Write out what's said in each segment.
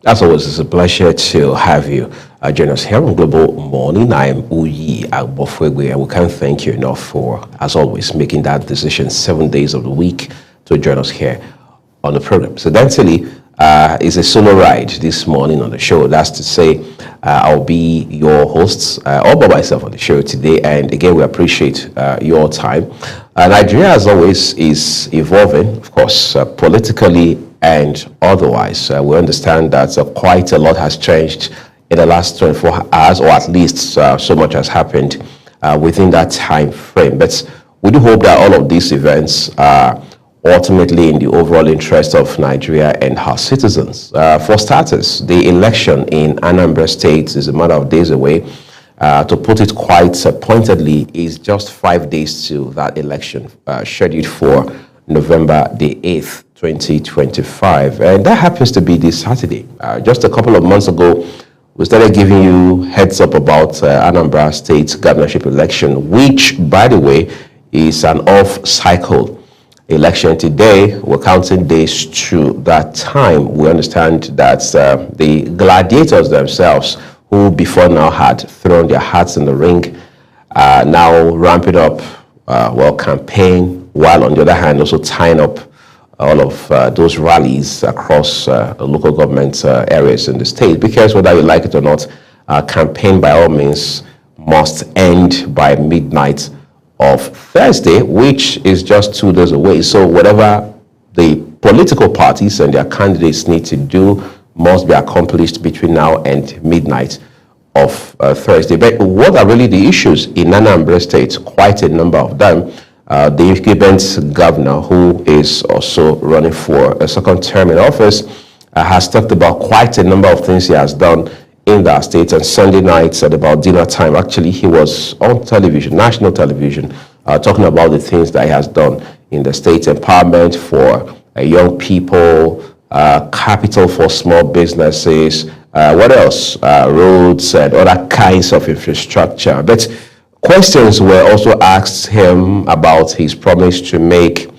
As always, it's a pleasure to have you join us here on Global Morning. I'm Uyi Agbofwegwe, and we can't thank you enough for, as always, making that decision 7 days of the week to join us here on the program. So, Dantily is a solo ride this morning on the show. That's to say, I'll be your host all by myself on the show today. And again, we appreciate your time. Nigeria, as always, is evolving, of course, politically and otherwise. We understand that quite a lot has changed in the last 24 hours, or at least so much has happened within that time frame. But we do hope that all of these events are ultimately in the overall interest of Nigeria and her citizens. For starters, the election in Anambra State is a matter of days away. To put it quite pointedly, is just 5 days to that election, scheduled for November the 8th, 2025. And that happens to be this Saturday. Just a couple of months ago, we started giving you heads up about Anambra State governorship election, which, by the way, is an off-cycle election. Today, we're counting days to that time. We understand that the gladiators themselves, who before now had thrown their hats in the ring, now ramping up, campaign, while on the other hand, also tying up all of those rallies across local government areas in the state. Because whether you like it or not, campaign by all means must end by midnight of Thursday, which is just 2 days away. So whatever the political parties and their candidates need to do must be accomplished between now and midnight of Thursday. But what are really the issues in Anambra State? Quite a number of them. The incumbent governor, who is also running for a second term in office, has talked about quite a number of things he has done in that state. And Sunday nights at about dinner time, actually, he was on television, national television, talking about the things that he has done in the state: empowerment for young people, capital for small businesses, what else? Roads and other kinds of infrastructure. But questions were also asked him about his promise to make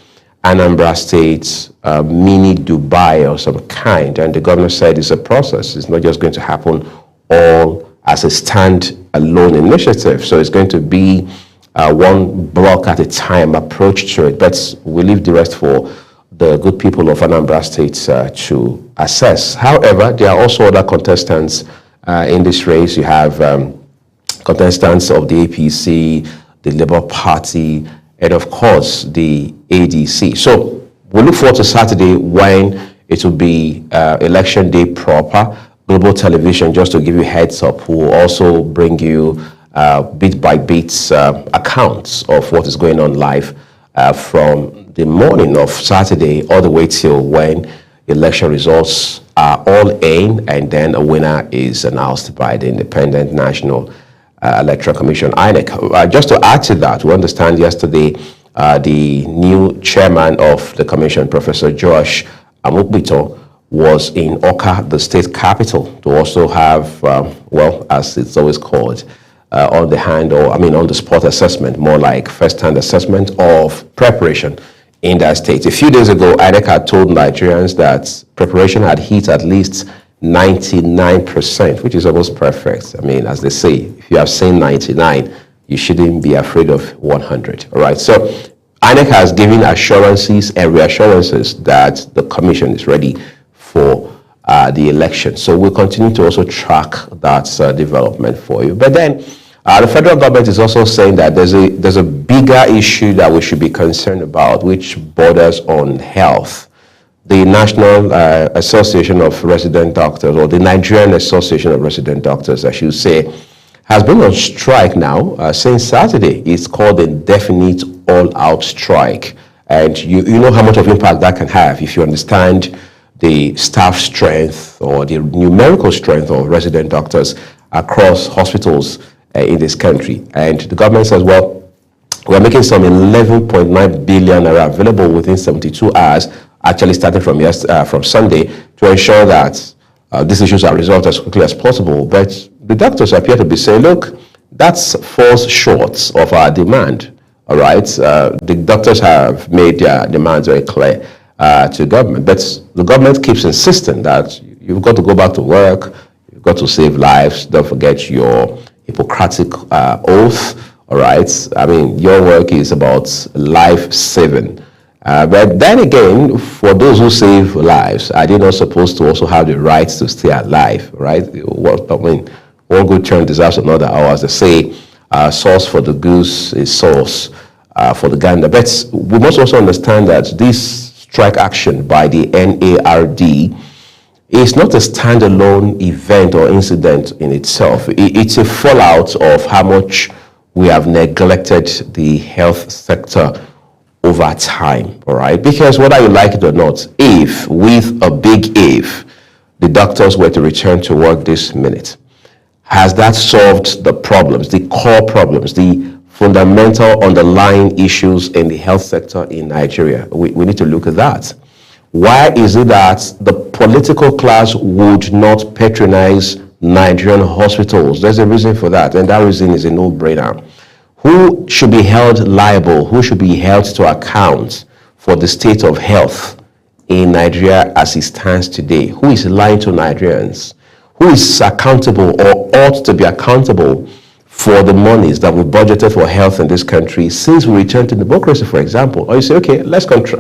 Anambra State mini Dubai of some kind. And the governor said it's a process. It's not just going to happen all as a stand-alone initiative. So it's going to be one block at a time approach to it. But we leave the rest for the good people of Anambra State to assess. However, there are also other contestants in this race. You have contestants of the APC, the Labour Party, and of course the ADC. So we look forward to Saturday when it will be election day proper. Global Television, just to give you heads up, will also bring you bit by bit accounts of what is going on live from the morning of Saturday all the way till when election results are all in, and then a winner is announced by the Independent National Electoral Commission, INEC. Just to add to that, we understand yesterday the new chairman of the commission, Professor Josh Amukbito, was in Oka, the state capital, to also have, as it's always called, on the spot assessment, more like first-hand assessment of preparation in that state. A few days ago, INEC had told Nigerians that preparation had hit at least 99%, which is almost perfect. I mean, as they say, if you have seen 99, you shouldn't be afraid of 100. All right. So INEC has given assurances and reassurances that the commission is ready for the election. So we'll continue to also track that development for you. But then the federal government is also saying that there's a bigger issue that we should be concerned about, which borders on health. The National Association of Resident Doctors, or the Nigerian Association of Resident Doctors, I should say, has been on strike now since Saturday. It's called a definite all-out strike. And you know how much of impact that can have if you understand the staff strength or the numerical strength of resident doctors across hospitals in this country. And the government says, well, we're making some 11.9 billion naira available within 72 hours, actually starting from Sunday, to ensure that these issues are resolved as quickly as possible. But the doctors appear to be saying, look, that falls short of our demand. All right. The doctors have made their demands very clear to government, but the government keeps insisting that You've got to go back to work. You've got to save lives. Don't forget your Hippocratic oath. All right. I mean, your work is about life saving. But then again, for those who save lives, are they not supposed to also have the right to stay alive, right? I mean, one good turn deserves another, or as they say, sauce for the goose is sauce for the gander. But we must also understand that this strike action by the NARD is not a standalone event or incident in itself. It's a fallout of how much we have neglected the health sector over time, all right? Because whether you like it or not, if, with a big if, the doctors were to return to work this minute, has that solved the problems, the core problems, the fundamental underlying issues in the health sector in Nigeria? We need to look at that. Why is it that the political class would not patronize Nigerian hospitals? There's a reason for that, and that reason is a no-brainer. Who should be held liable? Who should be held to account for the state of health in Nigeria as it stands today? Who is lying to Nigerians? Who is accountable or ought to be accountable for the monies that we budgeted for health in this country since we returned to democracy, for example? Or you say, okay, let's compress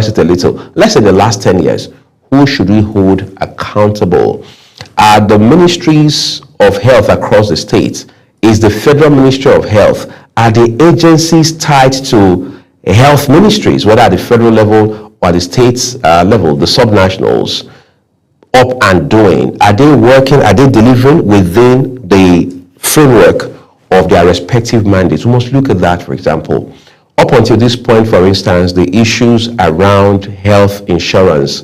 it a little. Let's say the last 10 years. Who should we hold accountable? Are the ministries of health across the states? Is the Federal Ministry of Health? Are the agencies tied to health ministries, whether at the federal level or the state level, the subnationals, up and doing? Are they working? Are they delivering within the framework of their respective mandates? We must look at that, for example. Up until this point, for instance, the issues around health insurance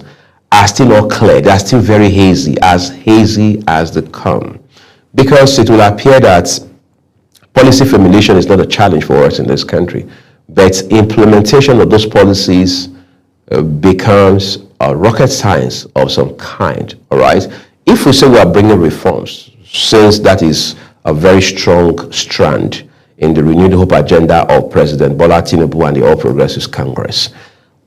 are still not clear. They are still very hazy as they come. Because it will appear that policy formulation is not a challenge for us in this country, but implementation of those policies becomes a rocket science of some kind, all right? If we say we are bringing reforms, since that is a very strong strand in the Renewed Hope agenda of President Bola Tinubu and the All Progressives Congress,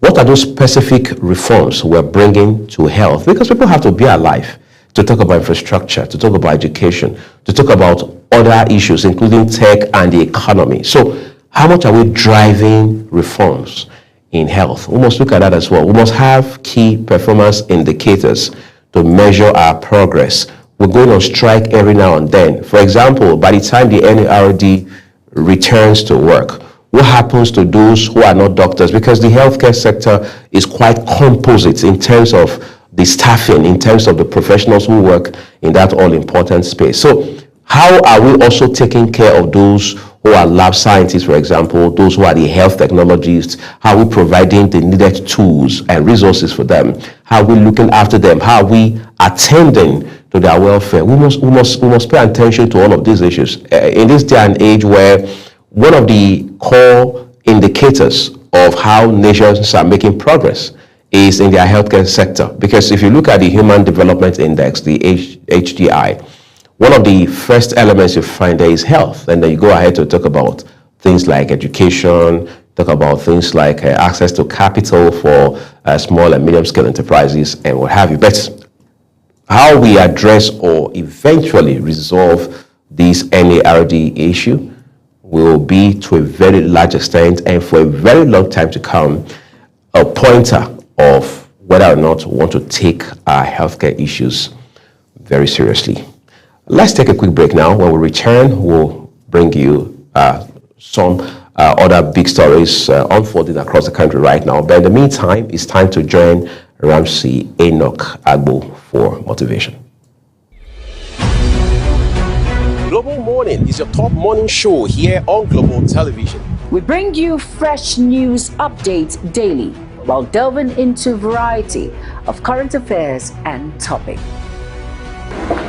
what are those specific reforms we're bringing to health? Because people have to be alive to talk about infrastructure, to talk about education, to talk about other issues, including tech and the economy. So how much are we driving reforms in health? We must look at that as well. We must have key performance indicators to measure our progress. We're going on strike every now and then. For example, by the time the NARD returns to work, what happens to those who are not doctors? Because the healthcare sector is quite composite in terms of the staffing, in terms of the professionals who work in that all-important space. So how are we also taking care of those who are lab scientists, for example, those who are the health technologists? How are we providing the needed tools and resources for them? How are we looking after them? How are we attending to their welfare? We must pay attention to all of these issues. In this day and age where one of the core indicators of how nations are making progress is in their healthcare sector. Because if you look at the Human Development Index, the HDI, one of the first elements you find there is health. And then you go ahead to talk about things like education, talk about things like access to capital for small and medium scale enterprises and what have you. But how we address or eventually resolve this NARD issue will be, to a very large extent and for a very long time to come, a pointer of whether or not we want to take our healthcare issues very seriously. Let's take a quick break now. When we return, we'll bring you some other big stories unfolding across the country right now. But in the meantime, it's time to join Ramsey Enoch Agbo for motivation. Global Morning is your top morning show here on Global Television. We bring you fresh news updates daily while delving into a variety of current affairs and topics.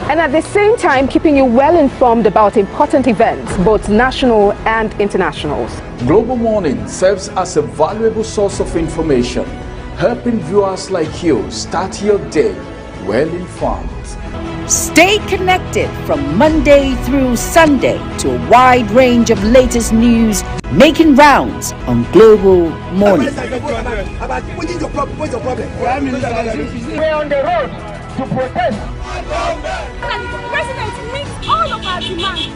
And at the same time, keeping you well informed about important events, both national and internationals. Global Morning serves as a valuable source of information, helping viewers like you start your day well informed. Stay connected from Monday through Sunday to a wide range of latest news making rounds on Global Morning. We're on the road to protest. The president meets all of our demands.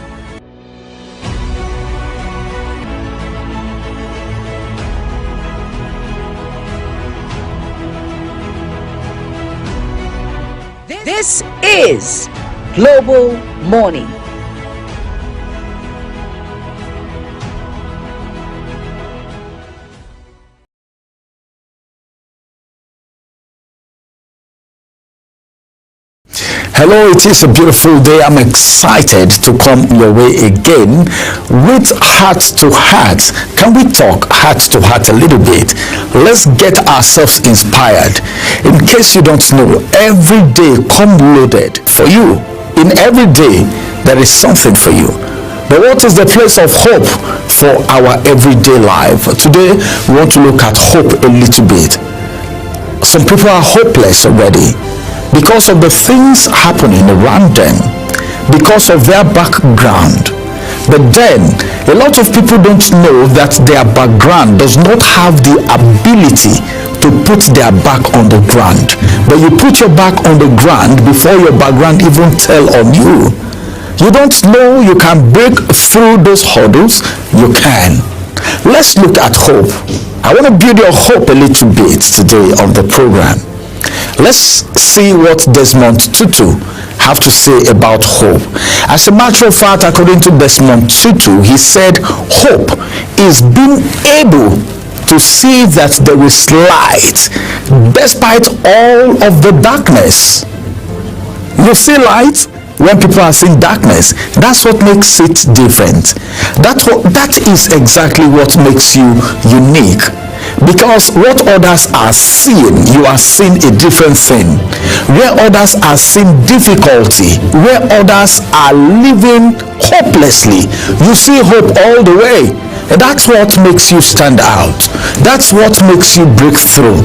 This is Global Morning. Hello, it is a beautiful day. I'm excited to come your way again with Heart to Heart. Can we talk heart to heart a little bit? Let's get ourselves inspired. In case you don't know, every day come loaded for you. In every day, there is something for you. But what is the place of hope for our everyday life? Today, we want to look at hope a little bit. Some people are hopeless already, because of the things happening around them, because of their background. But then, a lot of people don't know that their background does not have the ability to put their back on the ground. But you put your back on the ground before your background even tell on you. You don't know you can break through those hurdles. You can. Let's look at hope. I want to build your hope a little bit today on the program. Let's see what Desmond Tutu have to say about hope. As a matter of fact, according to Desmond Tutu, he said hope is being able to see that there is light despite all of the darkness. You see light when people are seeing darkness. That's what makes it different. That is exactly what makes you unique. Because what others are seeing, you are seeing a different thing. Where others are seeing difficulty, where others are living hopelessly, you see hope all the way. And that's what makes you stand out. That's what makes you break through.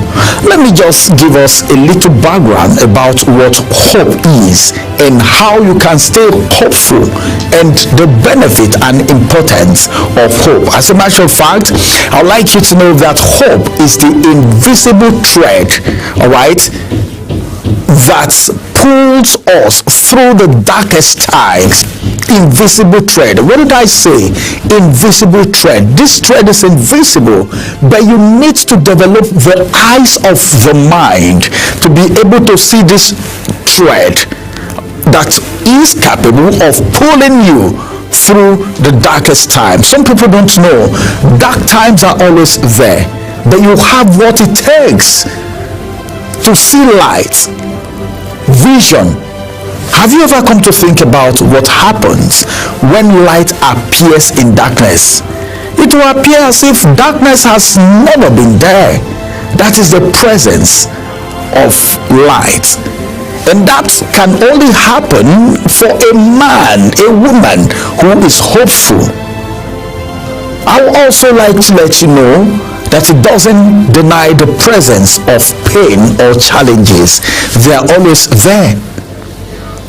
Let me just give us a little background about what hope is and how you can stay hopeful and the benefit and importance of hope. As a matter of fact, I'd like you to know that hope is the invisible thread, all right, that pulls us through the darkest times. Invisible thread. What did I say? Invisible thread. This thread is invisible, but you need to develop the eyes of the mind to be able to see this thread that is capable of pulling you through the darkest times. Some people don't know dark times are always there, but you have what it takes to see light, vision. Have you ever come to think about what happens when light appears in darkness? It will appear as if darkness has never been there. That is the presence of light. And that can only happen for a man, a woman who is hopeful. I would also like to let you know that it doesn't deny the presence of pain or challenges. They are always there.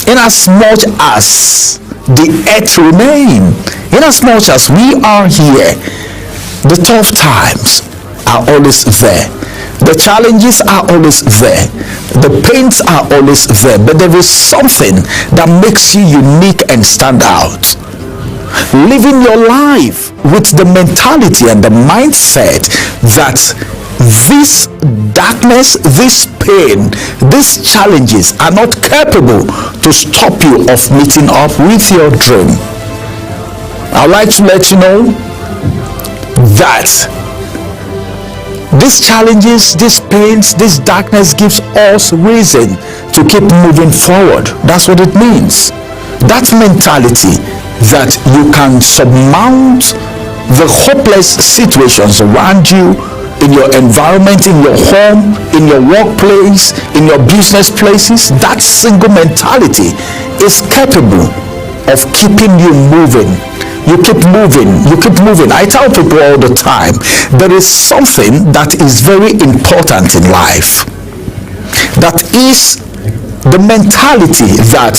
In as much as the earth remain, in as much as we are here, the tough times are always there. The challenges are always there. The pains are always there. But there is something that makes you unique and stand out. Living your life with the mentality and the mindset that this darkness, this pain, these challenges are not capable to stop you of meeting up with your dream. I'd like to let you know that these challenges, these pains, this darkness gives us reason to keep moving forward. That's what it means. That mentality that you can surmount the hopeless situations around you, in your environment, in your home, in your workplace, in your business places. That single mentality is capable of keeping you moving. You keep moving, you keep moving. I tell people all the time, there is something that is very important in life. That is the mentality that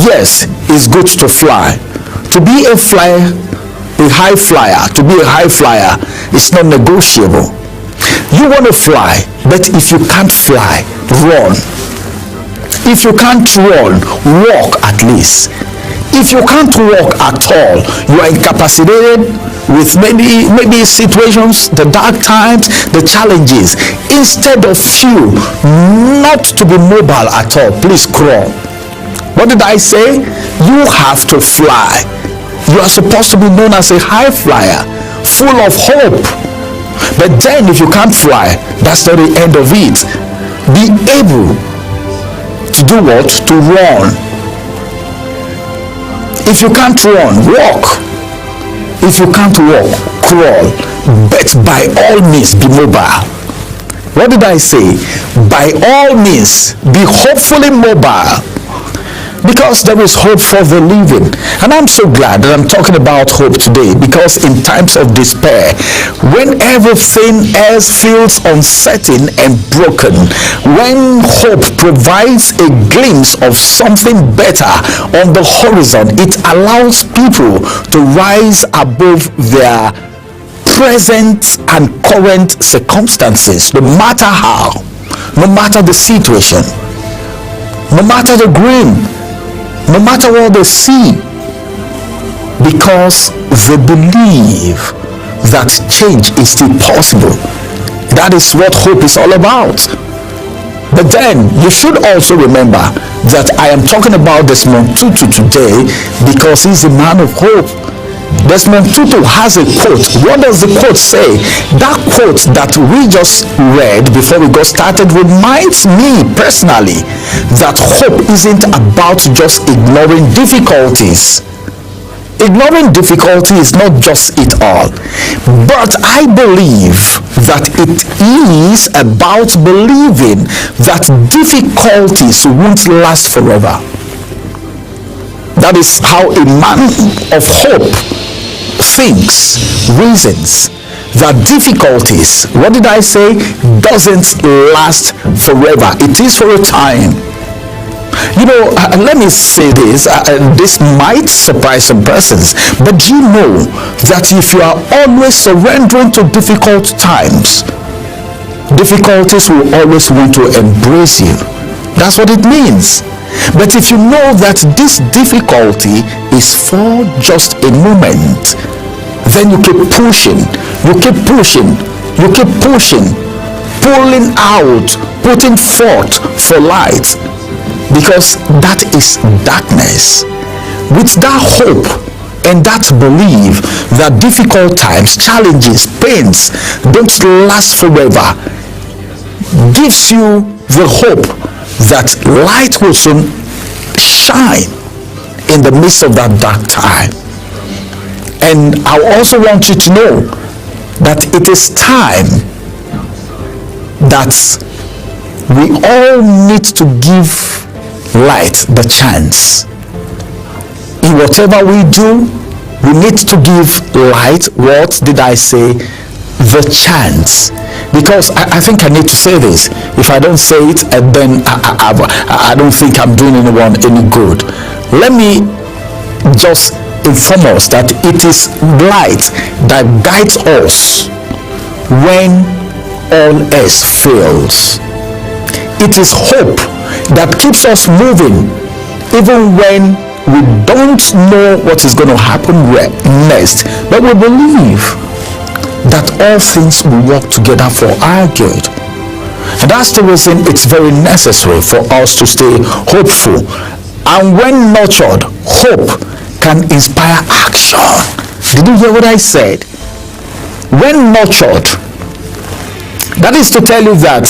yes, it's good to fly. To be a flyer, a high flyer, to be a high flyer is not negotiable. You want to fly, but if you can't fly, run. If you can't run, walk at least. If you can't walk at all, you are incapacitated with maybe situations, the dark times, the challenges. Instead of you not to be mobile at all, please crawl. What did I say? You have to fly. You are supposed to be known as a high flyer, full of hope. But then if you can't fly, that's not the end of it. Be able to do what? To run. If you can't run, walk. If you can't walk, crawl. But by all means, be mobile. What did I say? By all means, be hopefully mobile. Because there is hope for the living. And I'm so glad that I'm talking about hope today, because in times of despair, when everything else feels uncertain and broken, when hope provides a glimpse of something better on the horizon, it allows people to rise above their present and current circumstances, no matter how, no matter the situation, no matter the grim, no matter what they see, because they believe that change is still possible. That is what hope is all about. But then you should also remember that I am talking about Desmond Tutu today because he's a man of hope. Desmond Tutu has a quote. What does the quote say? That quote that we just read before we got started reminds me personally that hope isn't about just ignoring difficulties. Ignoring difficulty is not just it all, but I believe that it is about believing that difficulties won't last forever. That is how a man of hope thinks, reasons, that difficulties, what did I say, doesn't last forever. It is for a time. You know, let me say this, this might surprise some persons, but you know that if you are always surrendering to difficult times, difficulties will always want to embrace you. That's what it means. But if you know that this difficulty is for just a moment, then you keep pushing, you keep pushing, you keep pushing, pulling out, putting forth for light, because that is darkness. With that hope and that belief that difficult times, challenges, pains don't last forever, gives you the hope that light will soon shine in the midst of that dark time. And I also want you to know that it is time that we all need to give light the chance. In whatever we do, we need to give light, what did I say, the chance. Because I think I need to say this. If I don't say it, then I don't think I'm doing anyone any good. Let me just inform us that it is light that guides us when all else fails. It is hope that keeps us moving even when we don't know what is going to happen next, but we believe that all things will work together for our good. And that's the reason it's very necessary for us to stay hopeful. And when nurtured, hope can inspire action. Did you hear what I said? When nurtured, that is to tell you that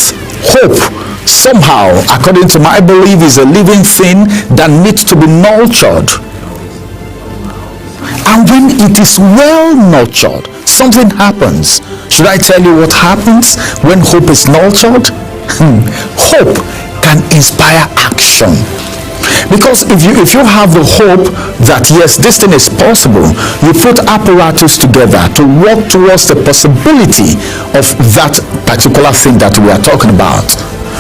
hope somehow, according to my belief, is a living thing that needs to be nurtured. And when it is well nurtured, something happens. Should I tell you what happens when hope is nurtured? Hope can inspire action. Because if you have the hope that yes, this thing is possible, you put apparatus together to work towards the possibility of that particular thing that we are talking about.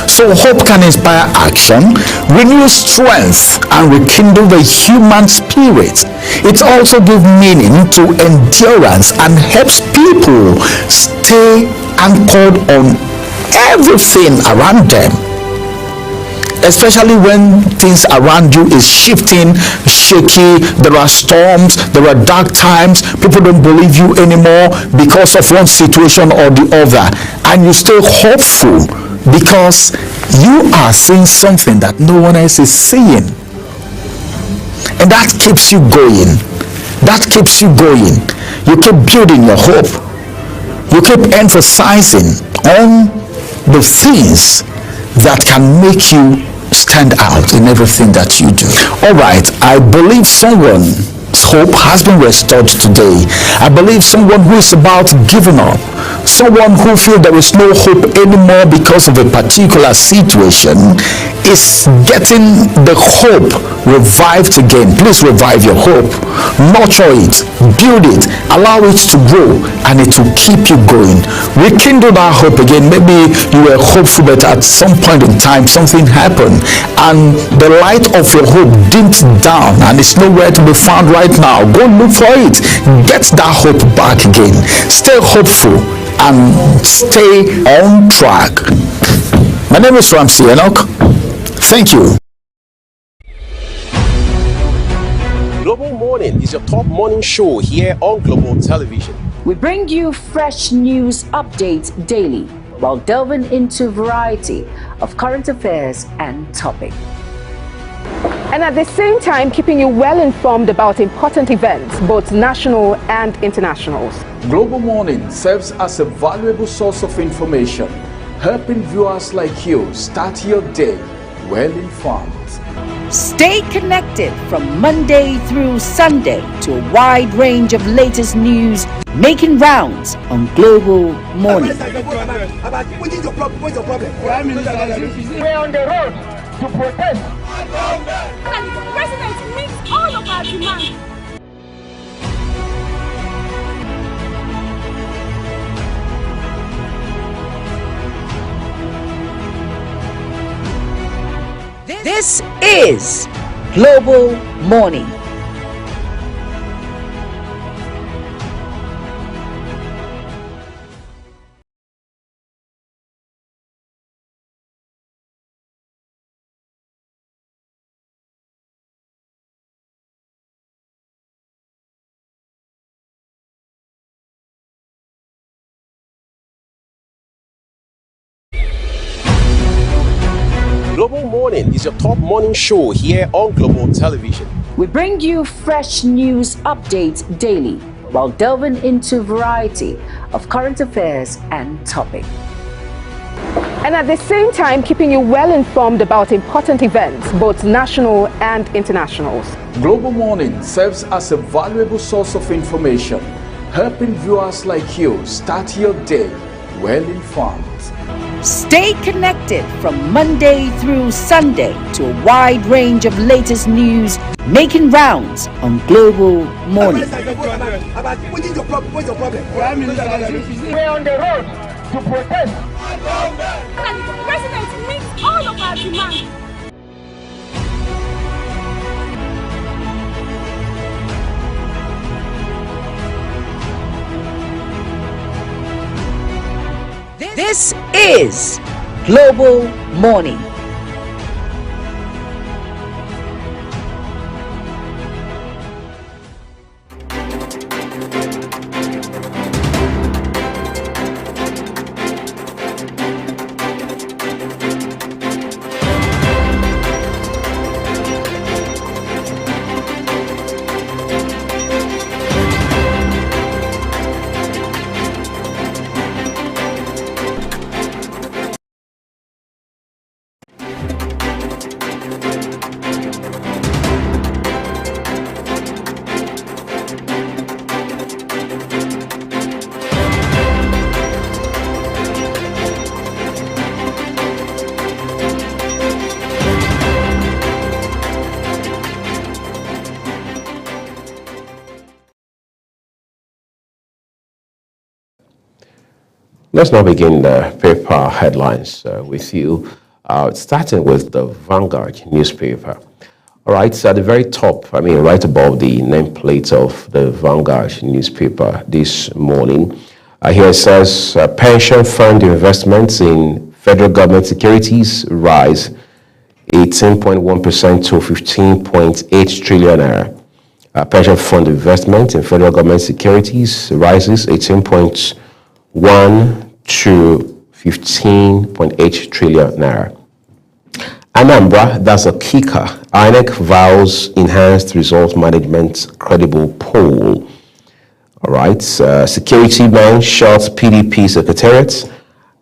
So hope can inspire action, renew strength, and rekindle the human spirit. It also gives meaning to endurance and helps people stay anchored on everything around them, especially when things around you is shifting, shaky. There are storms, there are dark times, people don't believe you anymore because of one situation or the other, and you stay hopeful because you are seeing something that no one else is seeing, and that keeps you going. You keep building your hope. You keep emphasizing on the things that can make you stand out in everything that you do. All right, I believe someone's hope has been restored today. I believe someone who is about giving up, someone who feels there is no hope anymore because of a particular situation, is getting the hope revived again. Please revive your hope, nurture it, build it, allow it to grow, and it will keep you going. Rekindle that hope again. Maybe you were hopeful, but at some point in time something happened and the light of your hope dimmed down and it's nowhere to be found right now. Go look for it. Get that hope back again. Stay hopeful and stay on track. My name is Ramsey Enoch. Thank you. Global Morning is your top morning show here on Global Television. We bring you fresh news updates daily while delving into a variety of current affairs and topics. And at the same time, keeping you well informed about important events, both national and international. Global Morning serves as a valuable source of information, helping viewers like you start your day well informed. Stay connected from Monday through Sunday to a wide range of latest news making rounds on Global Morning. We're on the road to protest. The president meets all of our demands. This is Global Morning. Global Morning is your top morning show here on Global Television. We bring you fresh news updates daily while delving into a variety of current affairs and topics. And at the same time, keeping you well informed about important events, both national and international. Global Morning serves as a valuable source of information, helping viewers like you start your day well informed. Stay connected from Monday through Sunday to a wide range of latest news making rounds on Global Morning. We're on the road to protest. The president meets all of our demands. This is Global Morning. Let's now begin the paper headlines with you. starting with the Vanguard newspaper. All right, so at the very top, right above the nameplate of the Vanguard newspaper this morning, here it says pension fund investments in federal government securities rise 18.1% to 15.8 trillion naira. Pension fund investment in federal government securities rises 18.1 to 15.8 trillion naira. Anambra, that's a kicker. INEC vows enhanced result management credible poll. All right. Security man shot PDP secretariat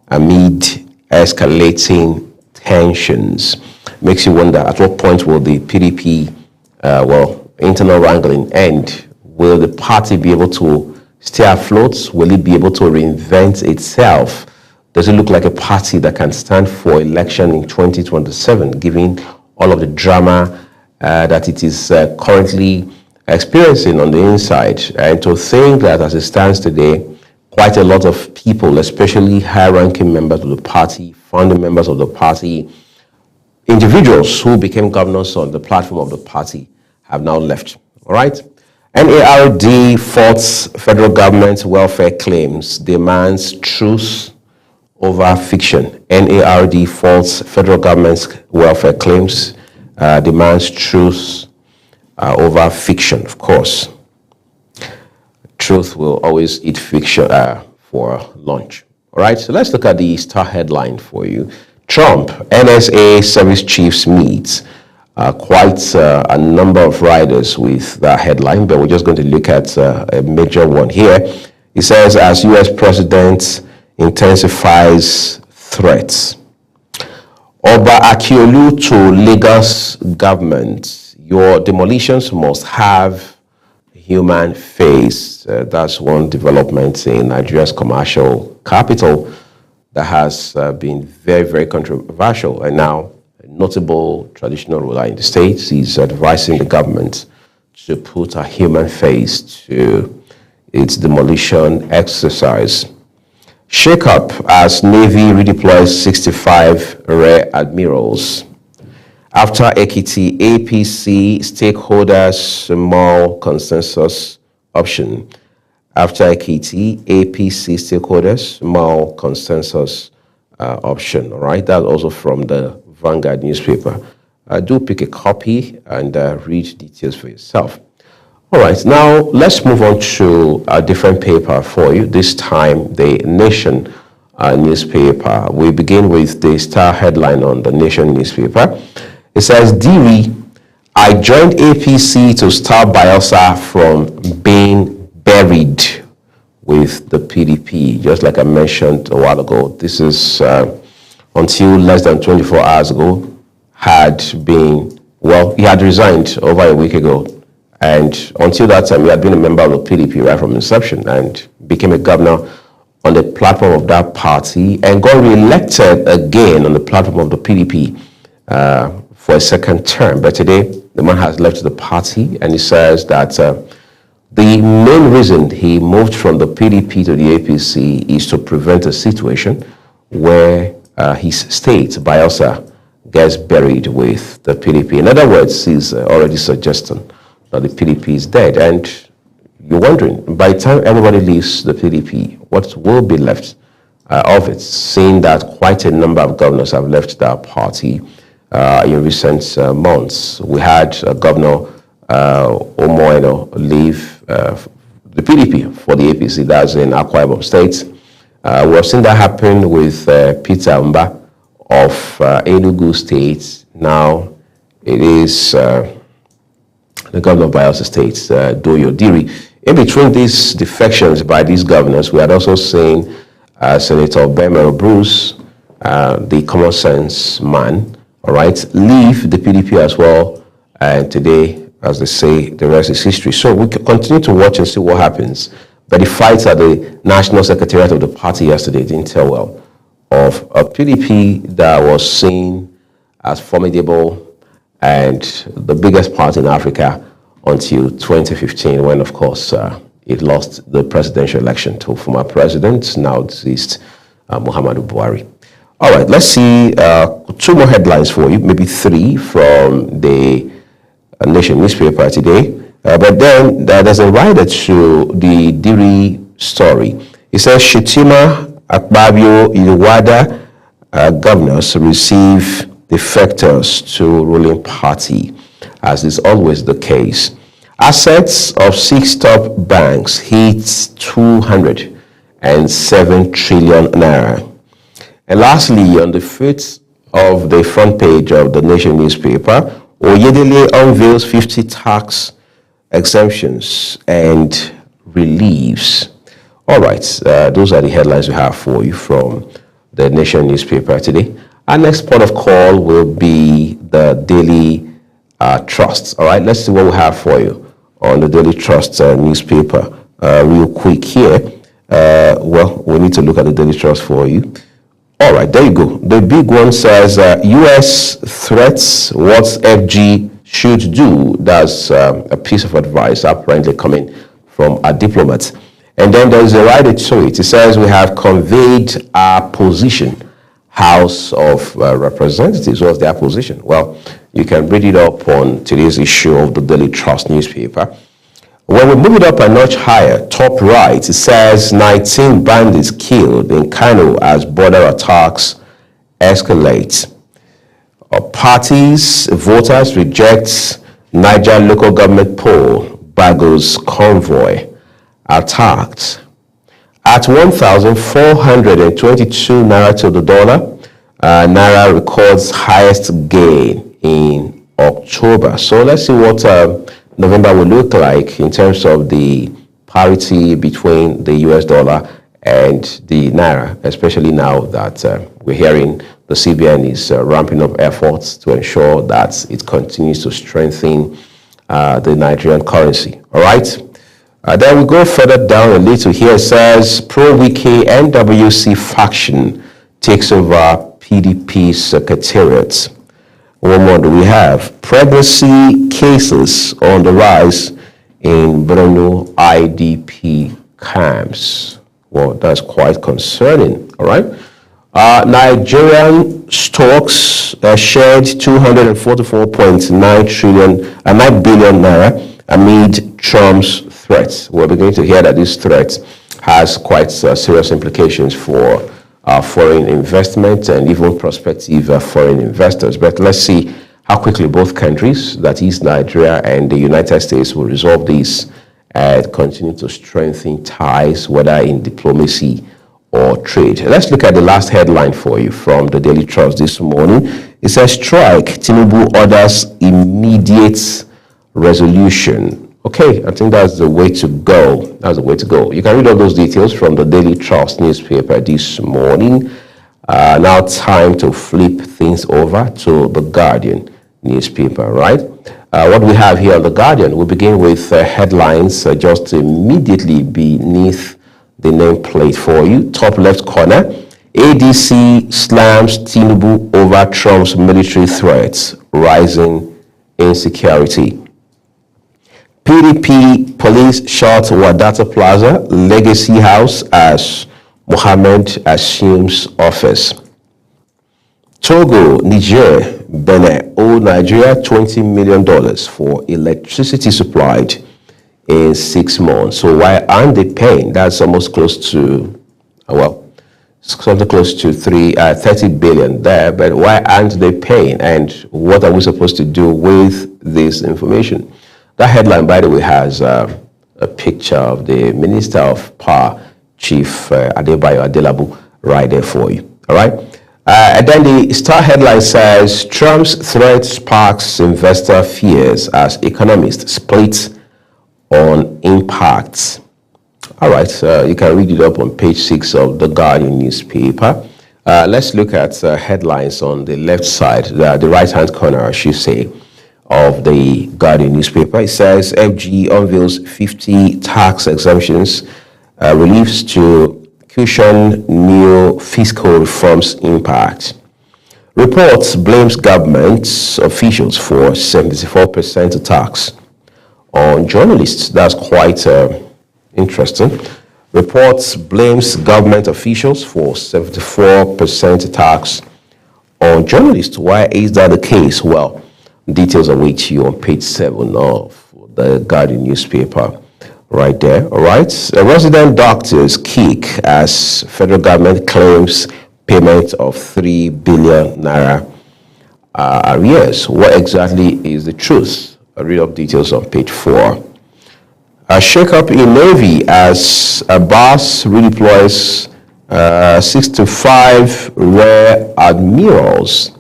amid escalating tensions. Makes you wonder, at what point will the PDP, internal wrangling end? Will the party be able to stay afloat? Will it be able to reinvent itself? Does it look like a party that can stand for election in 2027, given all of the drama that it is currently experiencing on the inside? And to think that as it stands today, quite a lot of people, especially high-ranking members of the party, founding members of the party, individuals who became governors on the platform of the party have now left. All right? NARD faults federal government welfare claims, demands truth over fiction. NARD faults federal government's welfare claims, demands truth over fiction, of course. Truth will always eat fiction for lunch. All right, so let's look at the star headline for you. Trump, NSA service chiefs meet. Quite a number of riders with that headline, but we're just going to look at a major one here. It says, as U.S. President intensifies threats. Oba Akiolu to Lagos government. Your demolitions must have human face. That's one development in Nigeria's commercial capital that has been very, very controversial. And now a notable traditional ruler in the States is advising the government to put a human face to its demolition exercise. Shake up as Navy redeploys 65 rear admirals. After Ekiti, APC stakeholders small consensus option. After Ekiti, APC stakeholders small consensus option. All right, that's also from the Vanguard newspaper. Do pick a copy and read details for yourself. All right, now let's move on to a different paper for you, this time the Nation newspaper. We begin with the star headline on the Nation newspaper. It says, Diri, I joined APC to stop Bayelsa from being buried with the PDP. Just like I mentioned a while ago, this is until less than 24 hours ago, he had resigned over a week ago. And until that time, he had been a member of the PDP right from inception and became a governor on the platform of that party and got re-elected again on the platform of the PDP for a second term. But today, the man has left the party and he says that the main reason he moved from the PDP to the APC is to prevent a situation where his state, Bayelsa, gets buried with the PDP. In other words, he's already suggesting that the PDP is dead. And you're wondering, by the time everybody leaves the PDP, what will be left of it, seeing that quite a number of governors have left that party in recent months. We had Governor Omoeno leave the PDP for the APC, that's in Akwa Ibom State. We have seen that happen with Peter Mba of Enugu State. Now it is the governor of Bayelsa State, Doyo Diri. In between these defections by these governors, we had also seen Senator Bemero Bruce, the common sense man, all right, leave the PDP as well. And today, as they say, the rest is history. So we can continue to watch and see what happens. But the fights at the National Secretariat of the party yesterday didn't tell well of a PDP that was seen as formidable and the biggest party in Africa until 2015, when, of course, it lost the presidential election to former president, now deceased, Muhammadu Buhari. All right, let's see two more headlines for you, maybe three from the Nation newspaper today. But then there's a rider to the Diri story. It says Shetima, Akpabio, Iwada governors receive defectors to ruling party, as is always the case. Assets of 6 top banks hits 207 trillion naira. And lastly, on the foot of the front page of the Nation newspaper, Oyedele unveils 50 tax exemptions and reliefs. All right, those are the headlines we have for you from the Nation newspaper today. Our next point of call will be the Daily Trust. All right, let's see what we have for you on the Daily Trust newspaper real quick here. Well, we need to look at the Daily Trust for you. All right, there you go. The big one says U.S. threats what FG should do. That's a piece of advice apparently coming from a diplomat. And then there's a rider to it. It says we have conveyed our position. House of Representatives. What's their position? Well, you can read it up on today's issue of the Daily Trust newspaper. When we move it up a notch higher, top right, it says 19 bandits killed in Kano as border attacks escalate. Parties, voters reject Niger local government poll, Bagos convoy attacked. At 1,422 naira to the dollar, naira records highest gain in October. So let's see what November will look like in terms of the parity between the US dollar and the naira, especially now that we're hearing the CBN is ramping up efforts to ensure that it continues to strengthen the Nigerian currency. All right. Then we go further down a little. Here it says pro-Wike NWC faction takes over PDP secretariat. What more do we have? Pregnancy cases on the rise in Borno IDP camps. Well, that's quite concerning. All right. Nigerian stocks shared 244.9 billion naira amid Trump's threats. We're beginning to hear that this threat has quite serious implications for foreign investment and even prospective foreign investors. But let's see how quickly both countries, that is Nigeria and the United States, will resolve this and continue to strengthen ties, whether in diplomacy or trade. Let's look at the last headline for you from the Daily Trust this morning. It says strike, Tinubu orders immediate resolution. Okay, I think that's the way to go. That's the way to go. You can read all those details from the Daily Trust newspaper this morning. Now time to flip things over to the Guardian newspaper, right? What we have here on the Guardian, we begin with headlines just immediately beneath the nameplate for you. Top left corner, ADC slams Tinubu over Trump's military threats, rising insecurity. PDP police shot Wadata Plaza, Legacy House as Mohammed assumes office. Togo, Niger, Benin owe Nigeria $20 million for electricity supplied in 6 months. So why aren't they paying? That's almost close to, something close to 30 billion there. But why aren't they paying? And what are we supposed to do with this information? That headline, by the way, has a picture of the Minister of Power, Chief Adebayo Adelabu, right there for you. All right. And then the Star headline says Trump's threat sparks investor fears as economists split on impacts. All right. You can read it up on page 6 of the Guardian newspaper. Let's look at headlines on the left side, the right-hand corner, I should say, of the Guardian newspaper. It says FG unveils 50 tax exemptions, reliefs to cushion new fiscal reforms impact. Reports blames government officials for 74% tax on journalists. That's quite interesting. Reports blames government officials for 74% tax on journalists. Why is that the case? Well, details of which you on page 7 of the Guardian newspaper right there. All right. Resident doctors kick as federal government claims payment of 3 billion naira arrears. What exactly is the truth? I'll read up details on page 4. A shake-up in Navy as Abbas redeploys 65 rare admirals.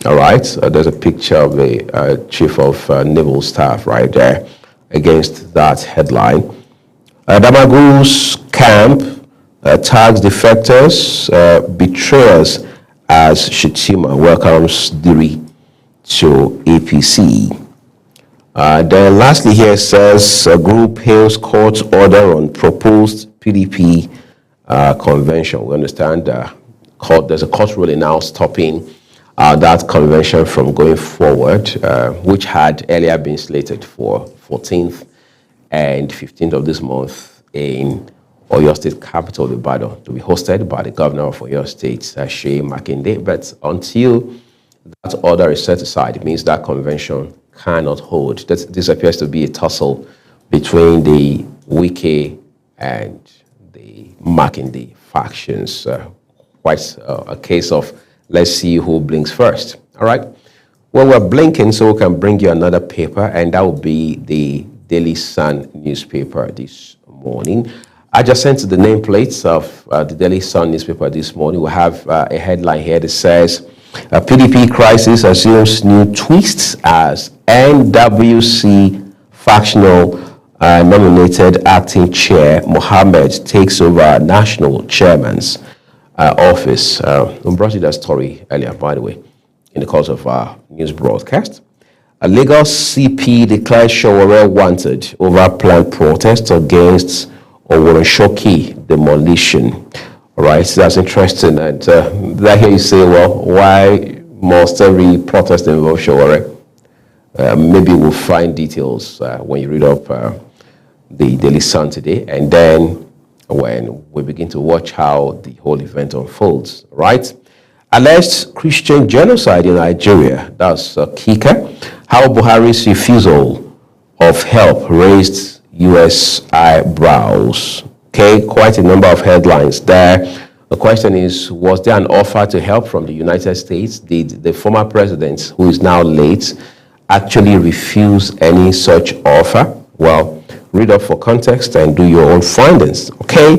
All right, there's a picture of the chief of naval staff right there against that headline. Damagu's camp tags defectors, betrayers as Shettima welcomes Diri to APC. Then lastly here says a group hails court order on proposed PDP convention. We understand there's a court ruling now stopping that convention from going forward, which had earlier been slated for 14th and 15th of this month in Oyo State capital, Ibadan, to be hosted by the governor of Oyo State, Seyi Makinde. But until that order is set aside, it means that convention cannot hold. This appears to be a tussle between the Wike and the Makinde factions. Quite a case of let's see who blinks first. All right. Well, we're blinking, so we can bring you another paper, and that will be the Daily Sun newspaper this morning. Adjacent to the nameplates of the Daily Sun newspaper this morning, we have a headline here that says, PDP crisis assumes new twists as NWC factional nominated acting chair Mohammed takes over national chairman's office. We brought you that story earlier, by the way, in the course of our news broadcast. A Lagos CP declared Sowore wanted over planned protest against Oworonshoki demolition. All right, so that's interesting. And that here you say, well, why must every protest involve Sowore? Maybe we'll find details when you read up the Daily Sun today, and then when we begin to watch how the whole event unfolds, right? Alleged Christian genocide in Nigeria, that's Kika. How Buhari's refusal of help raised U.S. eyebrows. Okay, quite a number of headlines there. The question is, was there an offer to help from the United States? Did the former president, who is now late, actually refuse any such offer? Well, read up for context and do your own findings. Okay,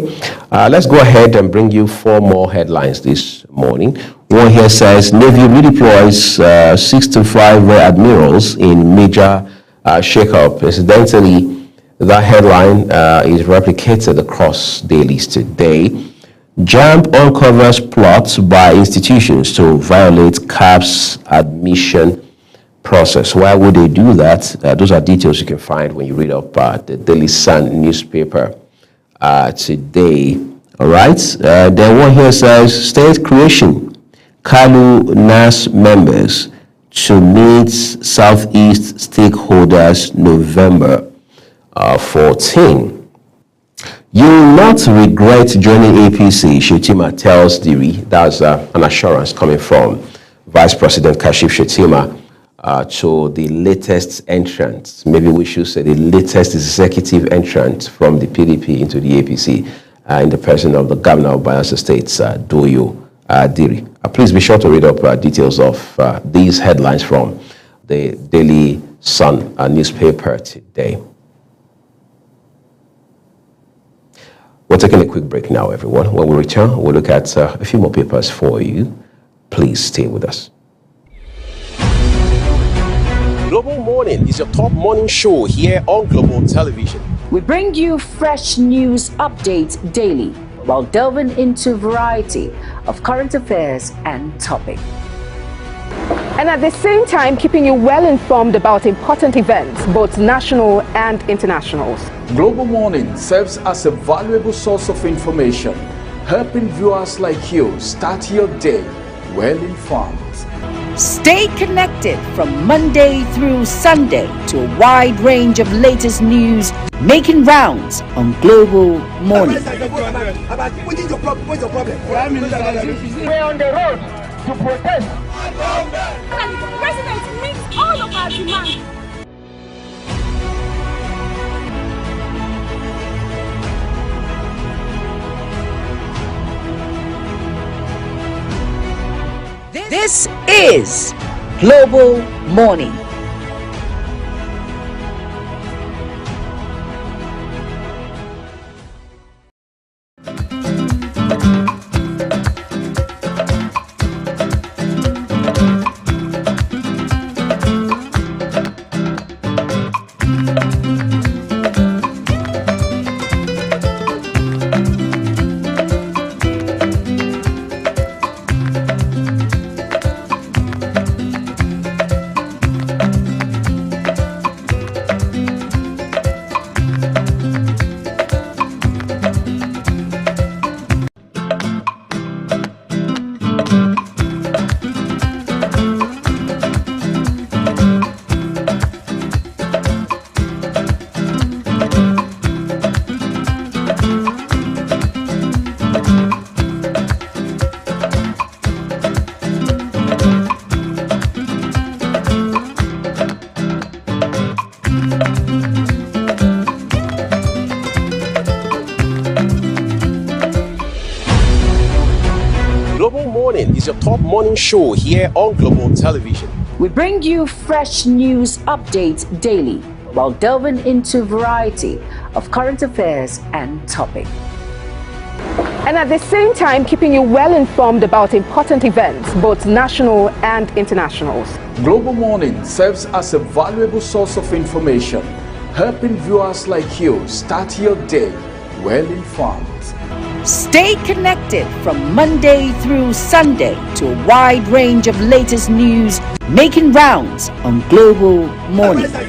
let's go ahead and bring you 4 more headlines this morning. One here says, Navy redeploys 65 rear admirals in major shakeup. Incidentally, that headline is replicated across dailies today. JAMB uncovers plots by institutions to violate CAP's admission process. Why would they do that? Those are details you can find when you read up the Daily Sun newspaper today. All right. Then one here says, state creation. Kalu NAS members to meet Southeast stakeholders November 14. You will not regret joining APC, Shettima tells Diri. That's an assurance coming from Vice President Kashif Shettima to the latest entrant. Maybe we should say the latest executive entrant from the PDP into the APC in the person of the governor of Bayelsa State, Doyo Diri. Please be sure to read up details of these headlines from the Daily Sun newspaper today. We're taking a quick break now, everyone. When we return, we'll look at a few more papers for you. Please stay with us. Global Morning is your top morning show here on Global Television. We bring you fresh news updates daily while delving into a variety of current affairs and topics. And at the same time, keeping you well informed about important events, both national and international. Global Morning serves as a valuable source of information, helping viewers like you start your day well informed. Stay connected from Monday through Sunday to a wide range of latest news, making rounds on Global Morning. We're on the road to protest. The president meets all of our demands. This is Global Morning. Global Morning is your top morning show here on Global Television. We bring you fresh news updates daily while delving into a variety of current affairs and topics. And at the same time, keeping you well informed about important events, both national and international. Global Morning serves as a valuable source of information, helping viewers like you start your day well informed. Stay connected from Monday through Sunday to a wide range of latest news making rounds on Global Morning. We're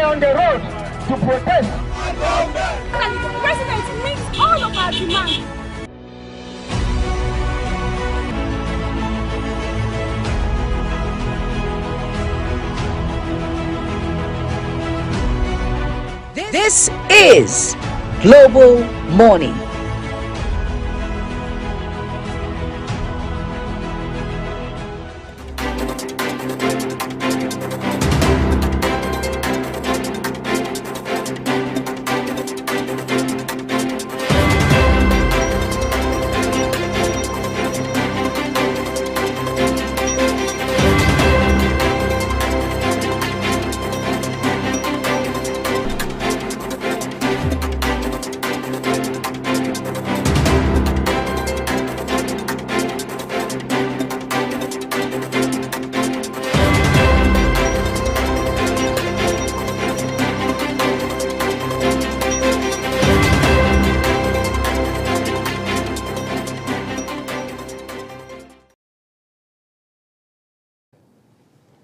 on the road to protest. The president meets all of our demands. This is Global Morning.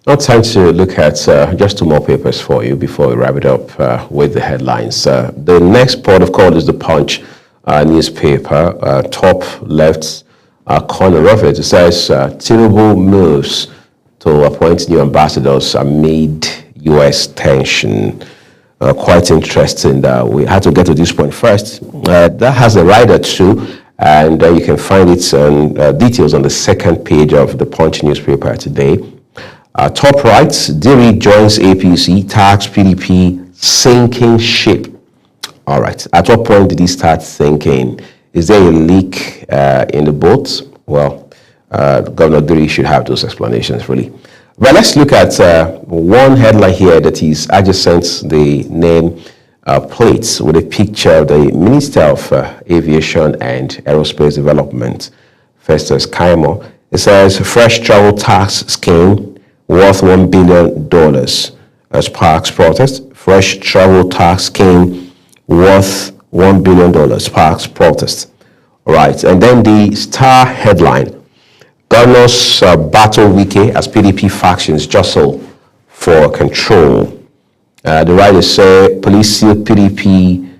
Now time to look at just two more papers for you before we wrap it up with the headlines. The next port of call is the Punch newspaper, top left corner of it. It says Tinubu moves to appoint new ambassadors amid U.S. tension. Quite interesting. We had to get to this point first. That has a rider too, and you can find its details on the second page of the Punch newspaper today. Top right, Diri joins APC, tax PDP, sinking ship. All right, at what point did he start sinking? Is there a leak in the boat? Well, Governor Diri should have those explanations, really. But let's look at one headline here that is adjacent the name plates with a picture of the Minister of Aviation and Aerospace Development, Festus Keyamo. It says, fresh travel tax scheme worth $1 billion as sparks protest. Fresh travel tax scheme worth $1 billion sparks protest. All right, and then the star headline, governors battle Wike as PDP factions jostle for control. The writers say police seal PDP,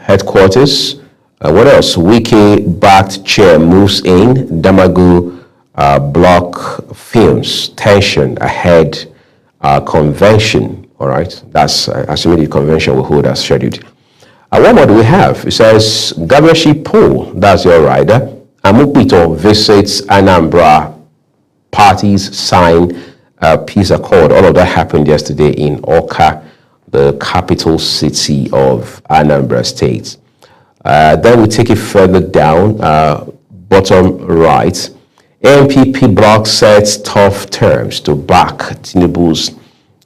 headquarters. What else? Wike-backed chair moves in. Damagu block films. Tension ahead convention. All right, that's assuming the convention will hold as scheduled. What more do we have? It says governorship poll, that's your rider. Amukpito visits Anambra, parties sign peace accord. All of that happened yesterday in Awka, the capital city of Anambra State. Then we take it further down, bottom right. ANPP bloc sets tough terms to back Tinubu's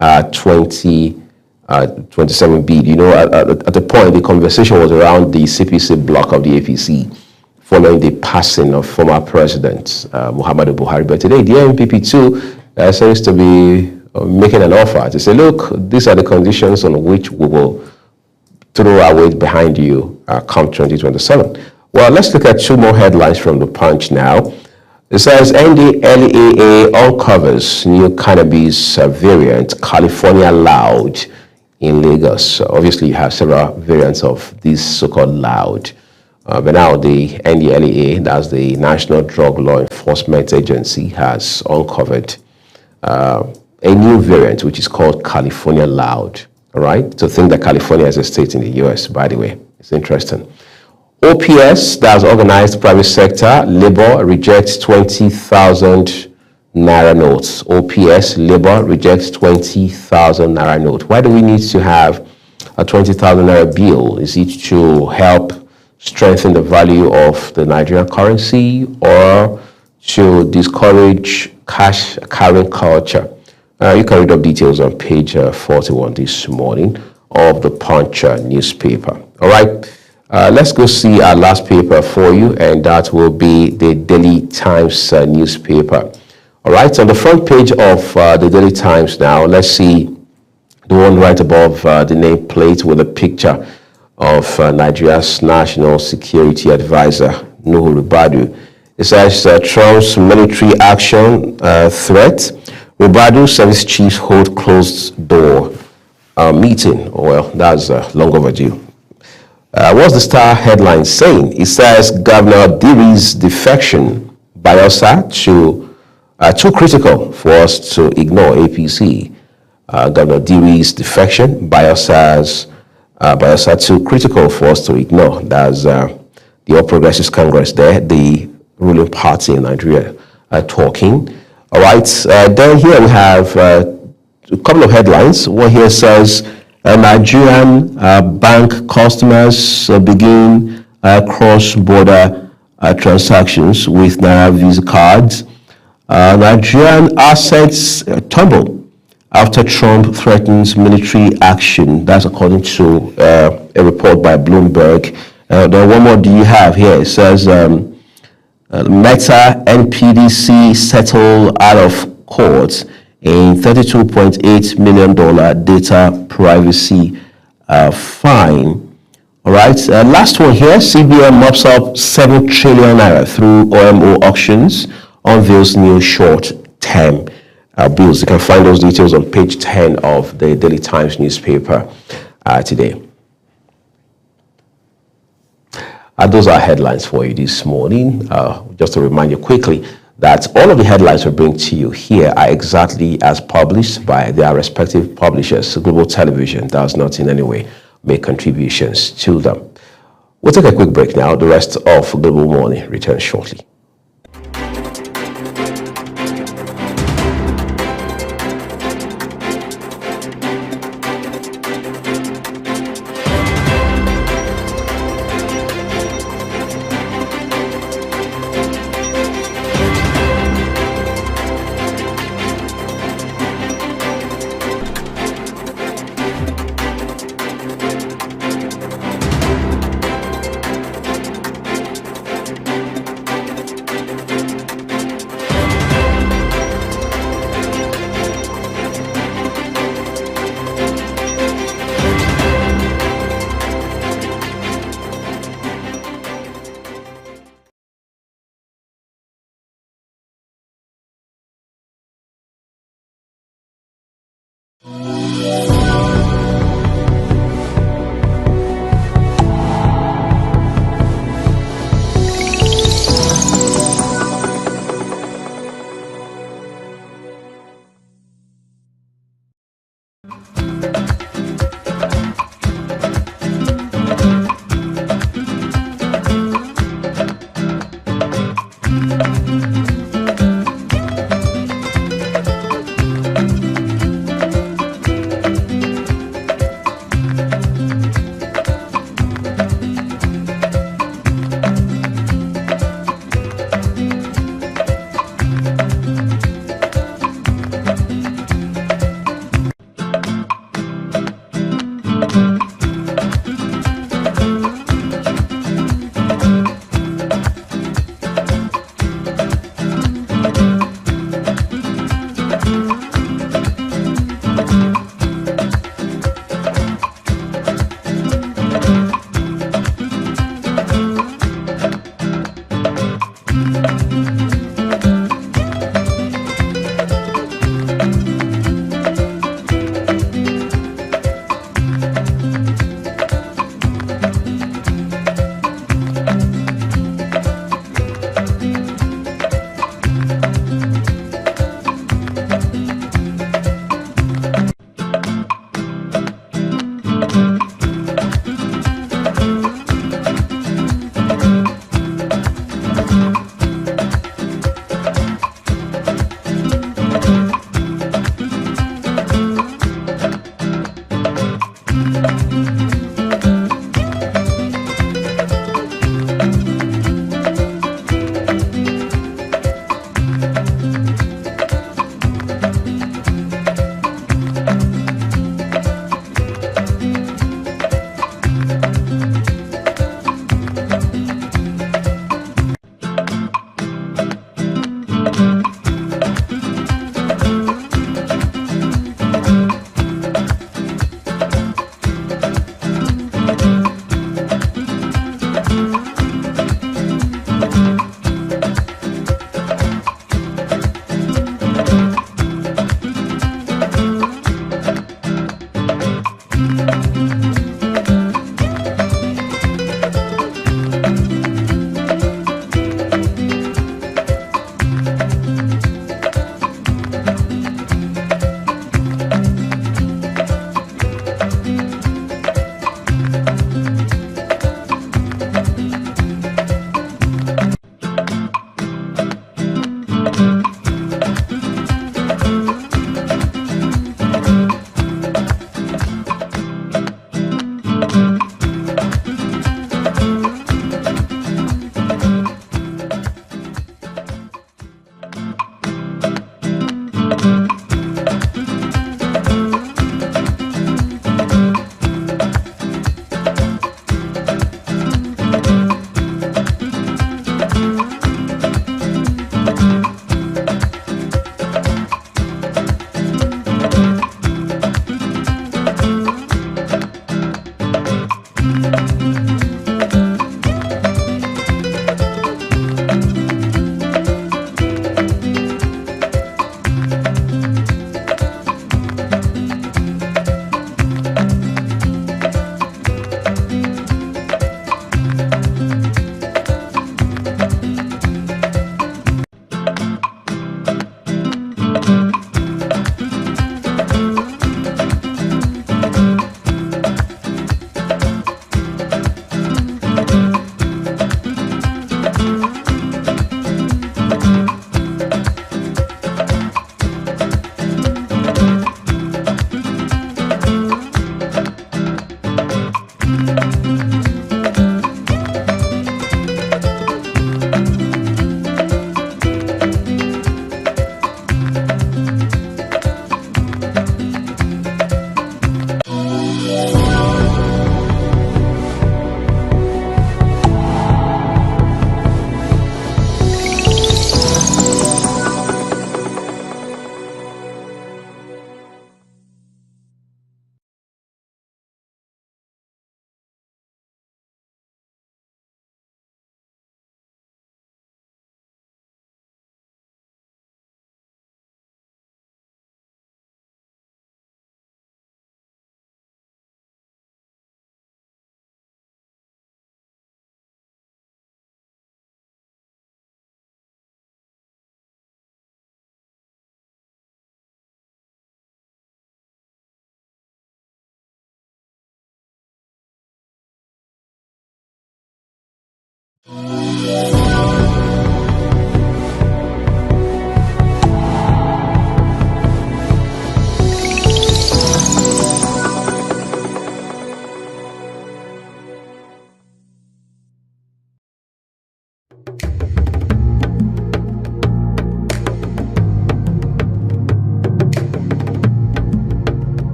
2027 bid. You know, at the point, the conversation was around the CPC bloc of the APC following the passing of former President Muhammadu Buhari. But today, the ANPP too seems to be making an offer to say, look, these are the conditions on which we will throw our weight behind you come 2027. Well, let's look at two more headlines from the Punch now. It says NDLEA uncovers new cannabis variant, California loud in Lagos. Obviously, you have several variants of this so-called loud. But now the NDLEA, that's the National Drug Law Enforcement Agency, has uncovered a new variant, which is called California loud. All right? To think that California is a state in the U.S., by the way. It's interesting. OPS, that's Organized Private Sector, Labour rejects 20,000 Naira notes. OPS, Labour rejects 20,000 Naira note. Why do we need to have a 20,000 Naira bill? Is it to help strengthen the value of the Nigerian currency or to discourage cash carrying culture? You can read up details on page 41 this morning of the Punch newspaper. All right. Let's go see our last paper for you, and that will be the Daily Times newspaper. All right, on the front page of the Daily Times now, let's see the one right above the nameplate with a picture of Nigeria's National Security Advisor, Nuhu Ribadu. It says Trump's military action threat. Ribadu service chiefs hold closed door meeting. Well, that's long overdue. What's the Star headline saying? It says Governor Diri's defection, Bayelsa too critical for us to ignore APC. Governor Diri's defection, Bayelsa too critical for us to ignore. That's the All Progressives Congress there, the ruling party in Nigeria, talking. All right, then here we have a couple of headlines. One here says, Nigerian bank customers begin cross-border transactions with Naira Visa cards. Nigerian assets tumble after Trump threatens military action. That's according to a report by Bloomberg. Then one more do you have here? It says Meta NPDC settle out of court in $32.8 million data privacy fine. All right, last one here, CBN mops up 7 trillion naira through OMO auctions, unveils new short-term bills. You can find those details on page 10 of the Daily Times newspaper today. Those are headlines for you this morning. Just to remind you quickly that all of the headlines we bring to you here are exactly as published by their respective publishers. Global Television does not in any way make contributions to them. We'll take a quick break now. The rest of Global Morning returns shortly.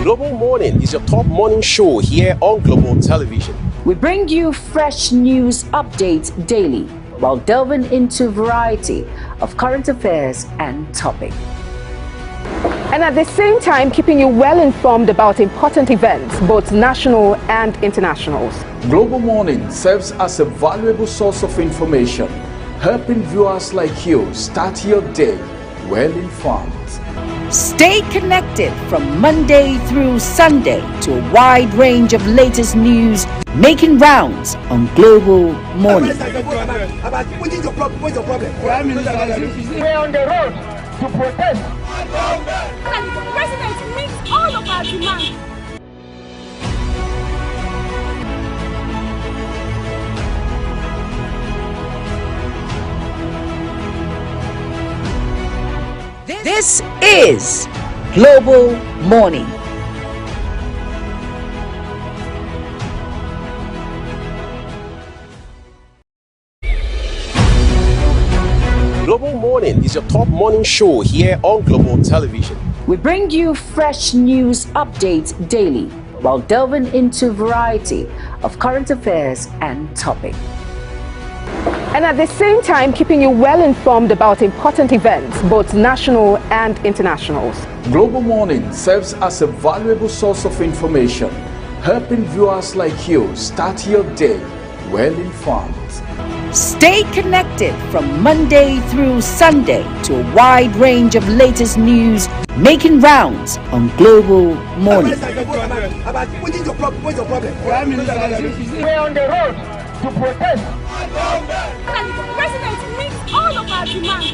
Global Morning is your top morning show here on Global Television. We bring you fresh news updates daily while delving into a variety of current affairs and topics. And at the same time, keeping you well informed about important events, both national and internationals. Global Morning serves as a valuable source of information, helping viewers like you start your day well informed. Stay connected from Monday through Sunday to a wide range of latest news making rounds on Global Morning. We're on the road to protest. The president meets all of our demands. This is Global Morning. Global Morning is your top morning show here on Global Television. We bring you fresh news updates daily while delving into a variety of current affairs and topics. And at the same time, keeping you well informed about important events, both national and internationals. Global Morning serves as a valuable source of information, helping viewers like you start your day well informed. Stay connected from Monday through Sunday to a wide range of latest news making rounds on Global Morning. We're on the road to protest. The president meets all of our demands.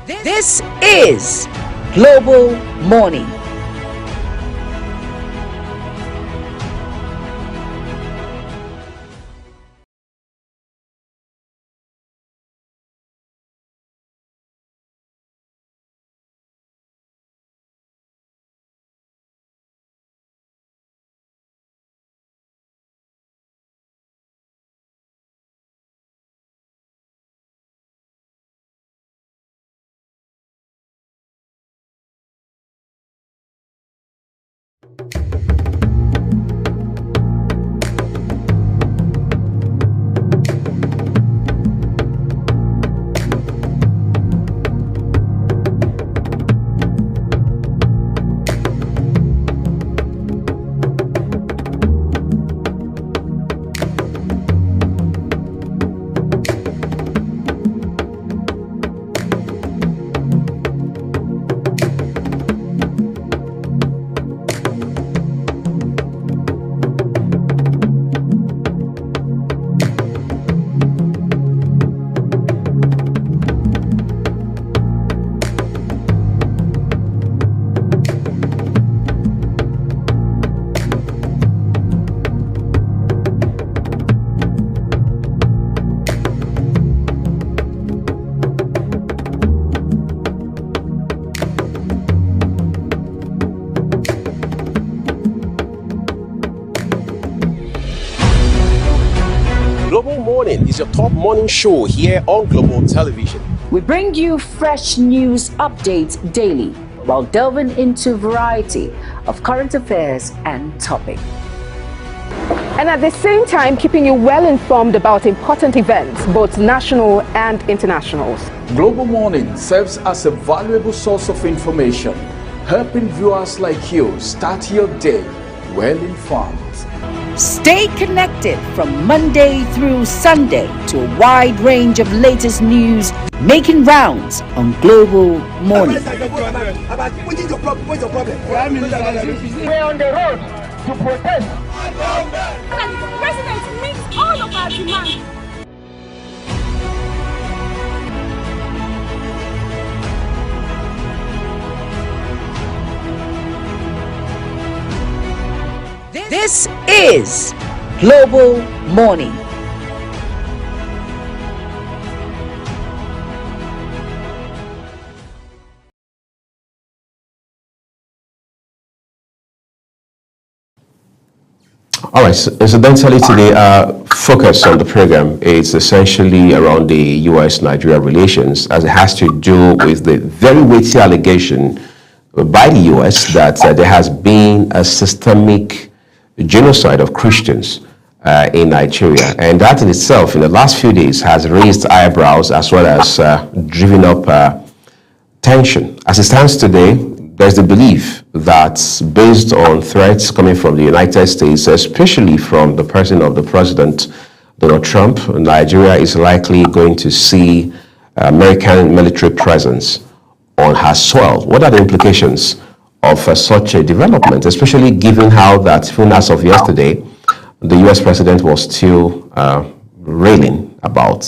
This is Global Morning. Global Morning is your top morning show here on Global Television. We bring you fresh news updates daily while delving into a variety of current affairs and topics. And at the same time, keeping you well informed about important events, both national and internationals. Global Morning serves as a valuable source of information, helping viewers like you start your day well informed. Stay connected from Monday through Sunday to a wide range of latest news making rounds on Global Morning. We're on the road to protest. The president meets all of our demands. This is Global Morning. All right, so incidentally today, focus on the program is essentially around the U.S.-Nigeria relations, as it has to do with the very weighty allegation by the U.S. that there has been a systemic genocide of Christians in Nigeria. And that in itself, in the last few days, has raised eyebrows as well as driven up tension. As it stands today, there's the belief that based on threats coming from the United States, especially from the person of the President, Donald Trump, Nigeria is likely going to see American military presence on her soil. What are the implications of such a development, especially given how that even as of yesterday, the U.S. President was still railing about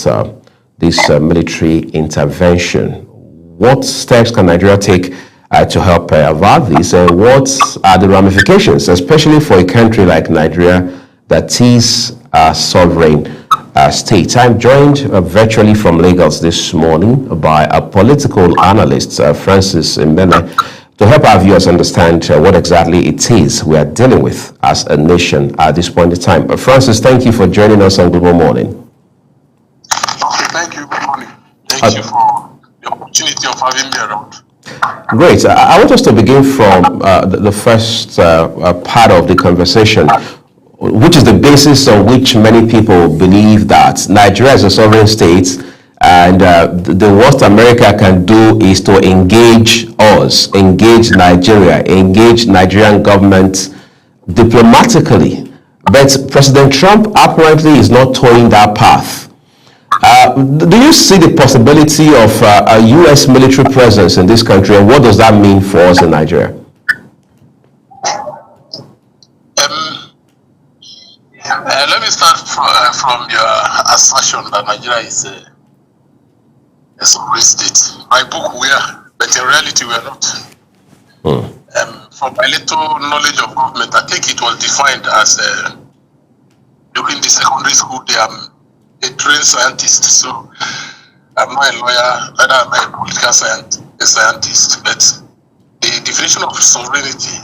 this military intervention? What steps can Nigeria take to help avoid this, and what are the ramifications, especially for a country like Nigeria that is a sovereign state? I'm joined virtually from Lagos this morning by a political analyst, Francis Mbene, to help our viewers understand what exactly it is we are dealing with as a nation at this point in time. Francis, thank you for joining us on Global Morning. Okay, thank you. Good morning. Thank you for the opportunity of having me around. Great. I want us to begin from the first part of the conversation, which is the basis on which many people believe that Nigeria is a sovereign state, and the worst America can do is to engage us, engage Nigeria, engage Nigerian government diplomatically. But President Trump apparently is not toeing that path. Do you see the possibility of a U.S. military presence in this country, and what does that mean for us in Nigeria? Let me start from your assertion that Nigeria is a sovereign state. By book we are, but in reality we are not. From my little knowledge of government, I think it was defined as during the secondary school day, I'm a trained scientist, so I'm not a lawyer, neither am I a political scientist, but the definition of sovereignty,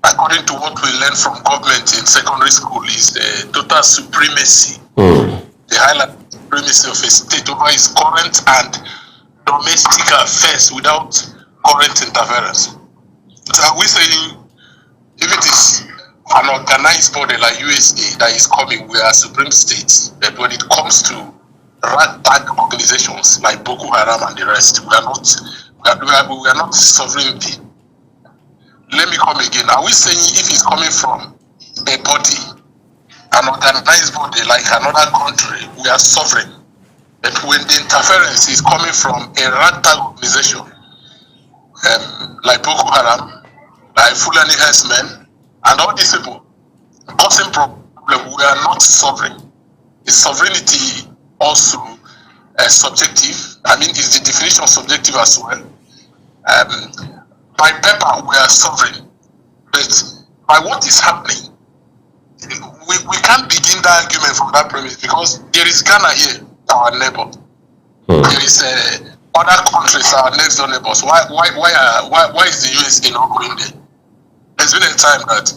according to what we learn from government in secondary school, is the total supremacy, the highlight supremacy of a state over its current and domestic affairs without current interference. So are we saying if it is an organized body like USA that is coming, we are supreme states, but when it comes to ragtag organizations like Boko Haram and the rest, we are not sovereignty. Let me come again. Are we saying if it's coming from a body, an organized body like another country, we are sovereign? But when the interference is coming from a ragtag organization like Boko Haram, like Fulani herdsmen, and all these people causing problem, we are not sovereign. Is sovereignty also subjective? I mean, is the definition of subjective as well? By paper, we are sovereign, but by what is happening, we can't begin the argument from that premise, because there is Ghana here, our neighbor. There is other countries, our next door neighbors. Why is the USA not going there? There's been a time that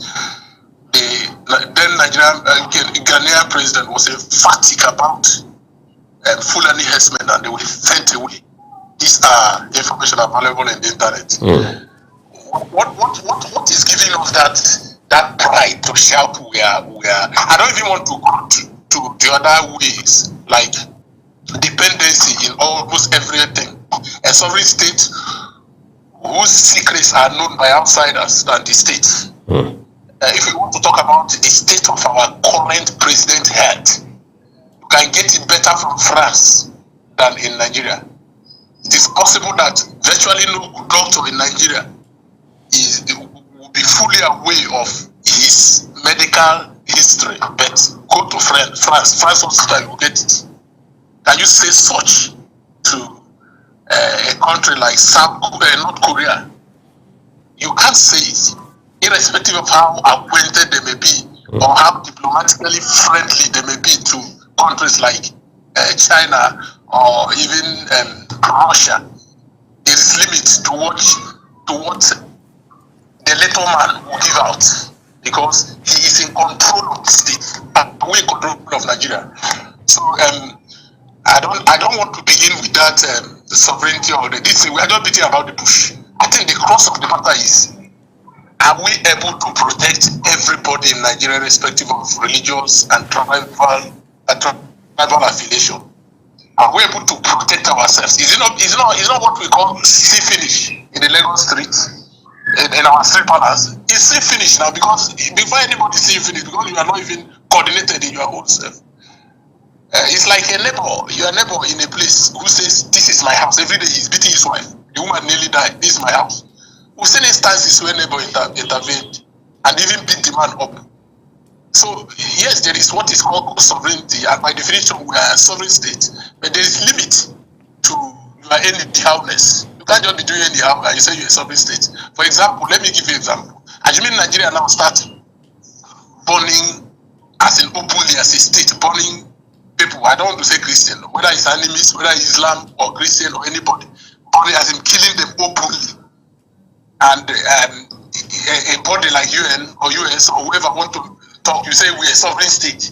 the then Nigerian Ghanaian president was emphatic about Fulani herdsmen, and they were sent away. These are information available in the internet. What is giving us that pride to shout we are? I don't even want to go to the other ways, like dependency in almost everything. A sovereign state whose secrets are known by outsiders than the state. If we want to talk about the state of our current president health, you can get it better from France than in Nigeria. It is possible that virtually no doctor in Nigeria will be fully aware of his medical history, but go to France hospital, you get it. Can you say such to a country like North Korea? You can't say it, irrespective of how acquainted they may be or how diplomatically friendly they may be to countries like China or even Russia. There is limit to what the little man will give out. because he is in control of the state, and we in control of Nigeria. So I don't want to begin with that the sovereignty or this. We are not beating about the bush. I think the crux of the matter is, are we able to protect everybody in Nigeria, irrespective of religious and tribal affiliation? Are we able to protect ourselves? Is it not what we call see finish in the Lagos streets, in our street palace? It's see finish now, because before anybody see you finish, because you are not even coordinated in your own self. It's like a neighbor, your neighbor in a place who says, "This is my house." Every day he's beating his wife. The woman nearly died. "This is my house." We've seen instances where neighbor intervened and even beat the man up. So yes, there is what is called sovereignty, and by definition we are a sovereign state, but there is limit to your anyhowness. You can't just be doing anyhow and you say you're a sovereign state. For example, let me give you an example. Assuming Nigeria now start burning as in openly as a state, burning people, I don't want to say Christian, whether it's enemies, whether it's Islam or Christian or anybody, burning as in killing them openly. And a body like UN or US or whoever want to talk, you say we're a sovereign state.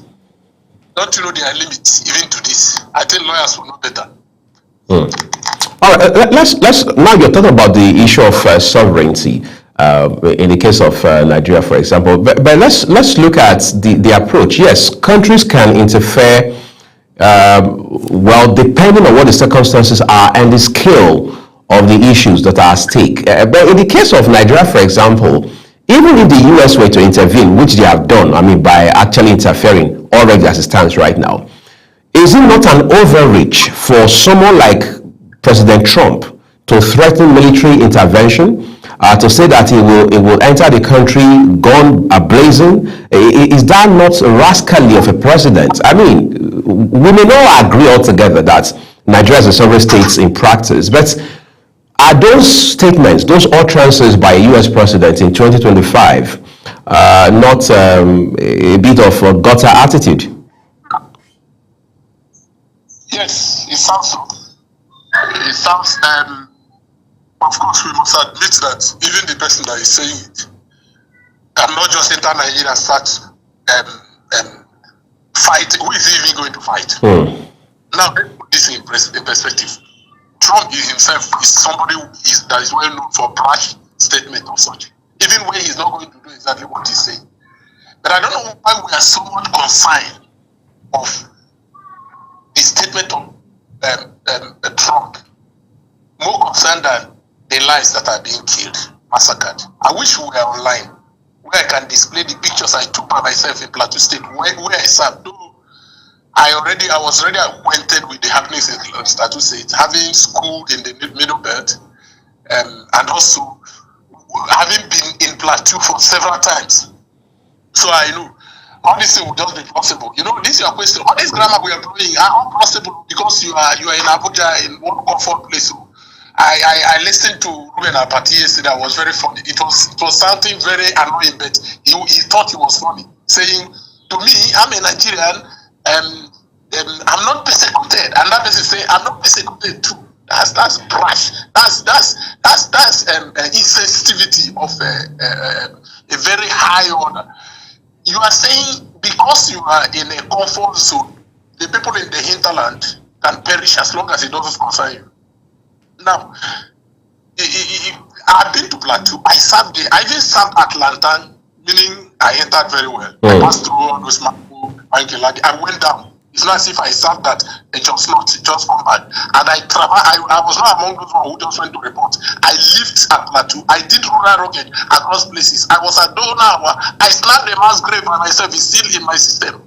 Don't you know there are limits even to this? I think lawyers will know better. All right, let's now you're talking about the issue of sovereignty in the case of Nigeria, for example. But let's look at the approach. Yes, countries can interfere, well, depending on what the circumstances are and the scale of the issues that are at stake. But in the case of Nigeria, for example, even if the US were to intervene, which they have done, I mean, by actually interfering already as it stands right now, is it not an overreach for someone like President Trump to threaten military intervention, to say that he will enter the country gun ablazing? Is that not rascally of a president? I mean, we may not agree altogether that Nigeria is a sovereign state in practice, but are those statements, those utterances by a U.S. president in 2025 not a bit of a gutter attitude? Yes, it sounds so. It sounds, of course, we must admit that even the person that is saying it cannot just enter Nigeria and start fight. Who is he even going to fight? Now, let's put this in perspective. Trump himself is somebody that is well known for brash statement of such, even when he's not going to do exactly what he's saying. But I don't know why we are so much concerned of the statement of Trump, more concerned than the lives that are being killed, massacred. I wish we were online, where I can display the pictures I took by myself in Plateau State, where I served. I was already acquainted with the happenings in Plateau State, having school in the Middle Belt, and also having been in Plateau for several times. So I know all these things will just be possible. You know, this is your question. All this grammar we are doing are all possible because you are in Abuja in one comfort place. I listened to Ruben Apati yesterday. That was very funny. It was something very annoying, but he thought it was funny, saying to me, "I'm a Nigerian. I'm not persecuted," and that person say, "I'm not persecuted too." That's brash. That's insensitivity of a very high order. You are saying because you are in a comfort zone, the people in the hinterland can perish as long as it doesn't concern you. Now, I've been to Plateau. I served there. I even served at Lantan, meaning I entered very well. I passed through all those Mako, Ankelagi. I went down. It's not as if I served that just come back. And I was not among those who just went to report. I lived at Plateau. I did rural rugged across places. I was at Donawa. I slapped a mass grave by myself. It's still in my system.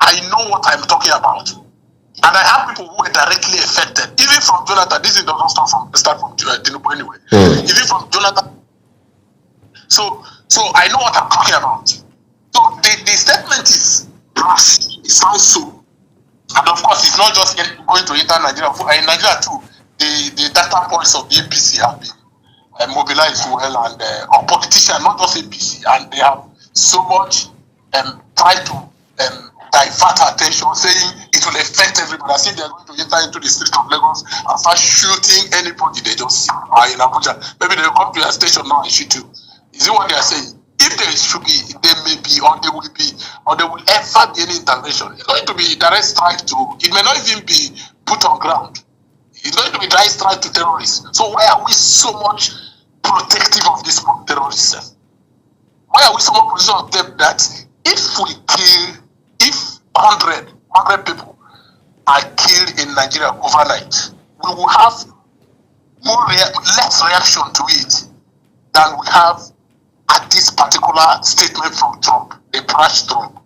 I know what I'm talking about. And I have people who were directly affected. Even from Jonathan. This is doesn't start from Tinubu anyway. Even from Jonathan. So I know what I'm talking about. So the statement is brash. It sounds so. And of course, it's not just going to enter Nigeria. In Nigeria too, the data points of the APC have been mobilized well, and our politicians, not just APC, and they have so much tried to divert attention, saying it will affect everybody. As if they are going to enter into the street of Lagos and start shooting anybody they just see in Abuja. Maybe they will come to your station now and shoot you. Is it what they are saying? if there may be, or there will be, or there will ever be any intervention, it's going to be direct strike to, it may not even be put on ground. It's going to be direct strike to terrorists. So why are we so much protective of this terrorists? Why are we so much protective of them that if we kill, if 100 people are killed in Nigeria overnight, we will have less reaction to it than we have at this particular statement from Trump, the brash Trump.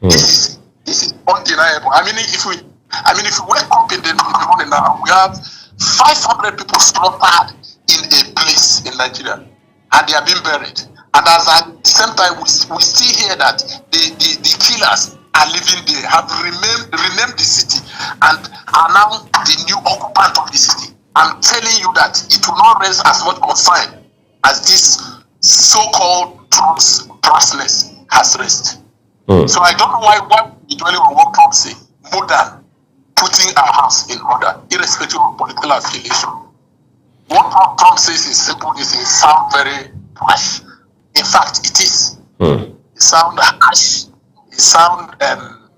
This is undeniable. I mean, if we wake up in the morning now, we have 500 people slaughtered in a place in Nigeria, and they are being buried. And at the same time, we still hear that the killers are living there, have renamed the city, and are now the new occupant of the city. I'm telling you that it will not raise as much concern as this so-called Trump's brashness has raised. So I don't know why we dwelling on what Trump say, more than putting our house in order, irrespective of political affiliation. What Trump says is simple, it sounds very harsh. In fact, it is. It sounds harsh, it sounds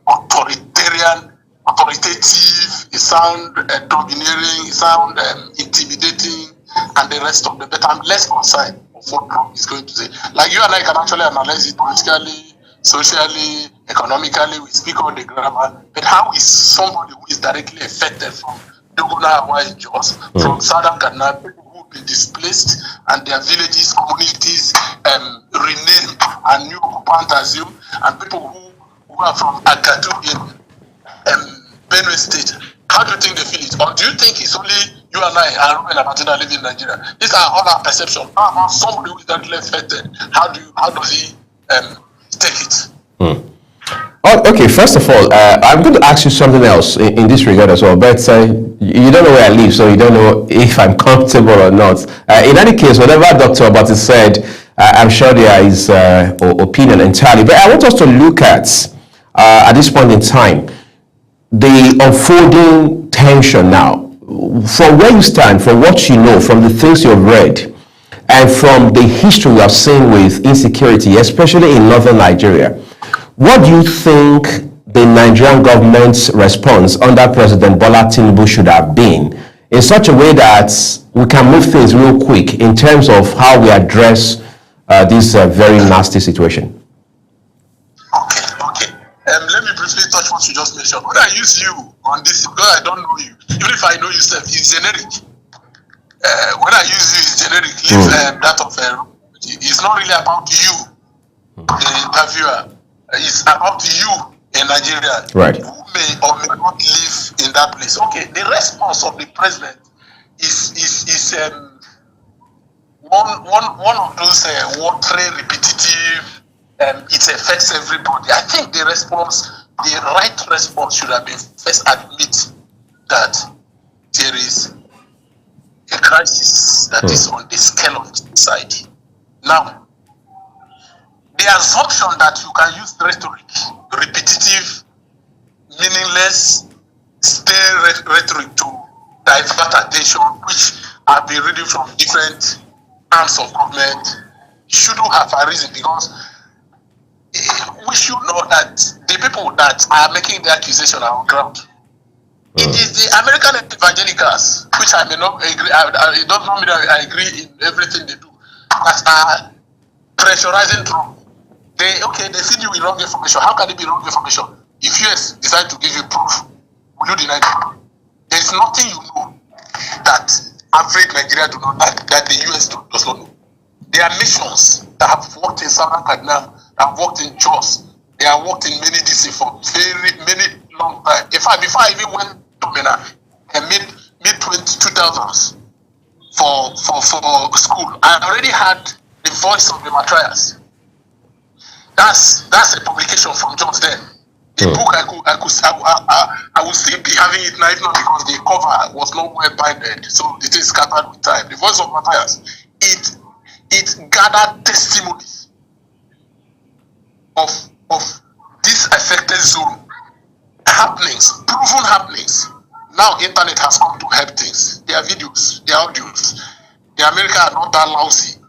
authoritarian, authoritative, it sounds domineering, it sounds intimidating, and the rest of them. But I'm less concerned of what Trump is going to say. Like you and I can actually analyze it politically, socially, economically, we speak on the grammar, but how is somebody who is directly affected from Dogona, Hawaii, Jos, from Southern Ghana, people who have been displaced and their villages, communities renamed and new occupants assumed, and people who are from Agatu in Benue State, how do you think they feel it? Or do you think it's only you and I and Ruben Abatina living in Nigeria? These are all our perceptions. How about somebody who is directly affected? How does he take it? Oh, okay, first of all, I'm going to ask you something else in this regard as well, but you don't know where I live, so you don't know if I'm comfortable or not. In any case, whatever Dr. Obati said, I'm sure there is opinion entirely, but I want us to look at this point in time, the unfolding tension now. From where you stand, from what you know, from the things you've read, and from the history we have seen with insecurity, especially in northern Nigeria, what do you think the Nigerian government's response under President Bola Tinubu should have been in such a way that we can move things real quick in terms of how we address this very nasty situation? Okay. Let me briefly touch what you just mentioned. When I use you on this, because I don't know you, even if I know you, it's generic. When I use you, it's generic. Leave that of it's not really about you, the interviewer. It's about you in Nigeria, right, who may or may not live in that place. Okay, the response of the president is one of those watery, repetitive. It affects everybody. I think the right response should have been first admit that there is a crisis that is on the scale of society. Now, the assumption that you can use rhetoric, repetitive, meaningless, stale rhetoric to divert attention, which I've been reading from different arms of government, shouldn't have arisen, because we should know that the people that are making the accusation are on ground. It is the American evangelicals, which I may not agree, I don't know that I agree in everything they do, that are pressurizing Trump. They feed you with wrong information. How can it be wrong information? If US decide to give you proof, will you deny it? There's nothing you know that average Nigeria do not, that the US does not know. There are nations that have worked in Southern Kaduna, that have worked in Jos, they have worked in many DC for many long time. In fact, before I even went to Mena, mid-2000s for school, I already had the voice of the Matthias. That's a publication from Jones then. The book I would still be having it now, if not because the cover was not well binded, so it is scattered with time. The voice of Matthias, it gathered testimonies of this affected zone, happenings, proven happenings. Now internet has come to help things. There are videos, there are audios. The Americans are not that lousy.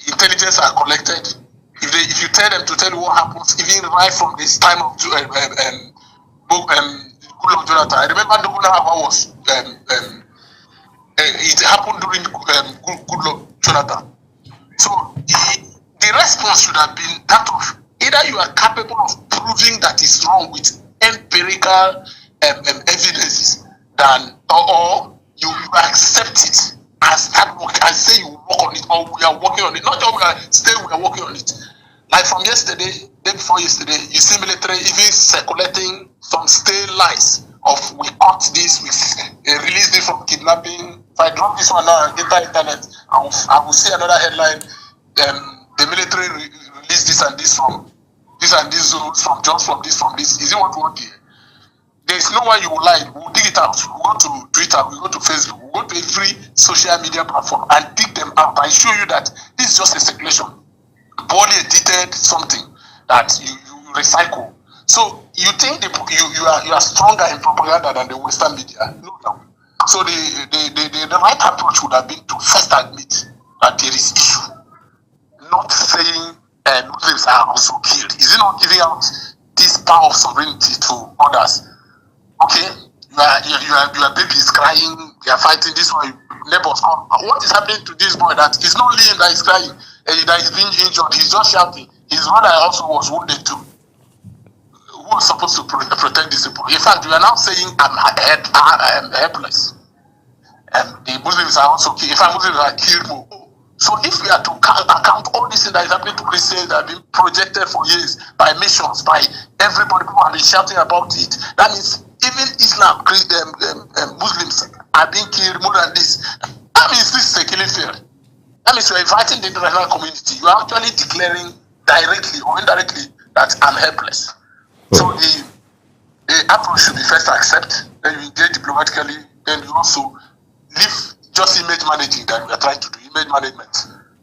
intelligence are collected, if you tell them to tell you what happens, even right from this time of Goodluck Jonathan, I remember the was it happened during Goodluck Jonathan. So the response should have been that of either you are capable of proving that is wrong with empirical evidences, or you accept it and start working and say you work on it, or we are working on it. Not just we are working on it. Like from yesterday, day before yesterday, you see military even circulating some stale lies of we caught this, we released this from kidnapping. If I drop this one now and enter internet, I will see another headline. The military released this and this from this and this zones from this. Is it what we want here? There is no one you will lie. We'll dig it out. We'll go to Twitter, we'll go to Facebook, we'll go to every social media platform and dig them out and show you that this is just a speculation. Poorly edited something that you recycle. So you think you are stronger in propaganda than the Western media? No. So the right approach would have been to first admit that there is issue, not saying Muslims are also killed. Is it not giving out this power of sovereignty to others? Okay, your baby is crying, they are fighting this one, neighbors come. What is happening to this boy that it's not only him that is crying, that is being injured, he's just shouting. His mother also was wounded too. Who was supposed to protect these people? In fact, we are now saying I'm helpless. And the Muslims are also killed. In fact, Muslims are killed more. So if we are to account all this thing that is happening to Christians that have been projected for years by nations, by everybody, people have been shouting about it, that means even Islam, Muslims are being killed more than this. That means this is a killing field. That means you are inviting the international community. You are actually declaring directly or indirectly that I'm helpless. So the approach should be first accept, then you engage diplomatically, then you also leave just image managing that we are trying to do, image management.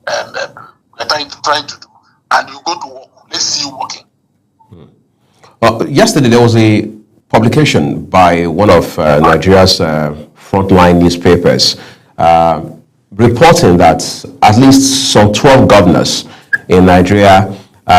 We are trying to do, and you go to work. Let's see you working. Yesterday there was a publication by one of Nigeria's frontline newspapers reporting that at least some 12 governors in Nigeria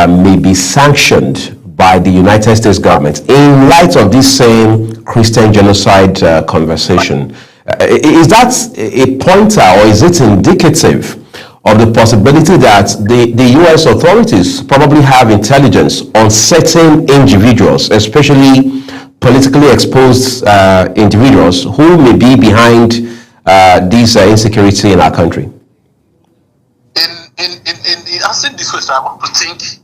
may be sanctioned by the United States government in light of this same Christian genocide conversation. Is that a pointer, or is it indicative of the possibility that the U.S. authorities probably have intelligence on certain individuals, especially politically exposed individuals who may be behind this insecurity in our country? In answering this question, I want to think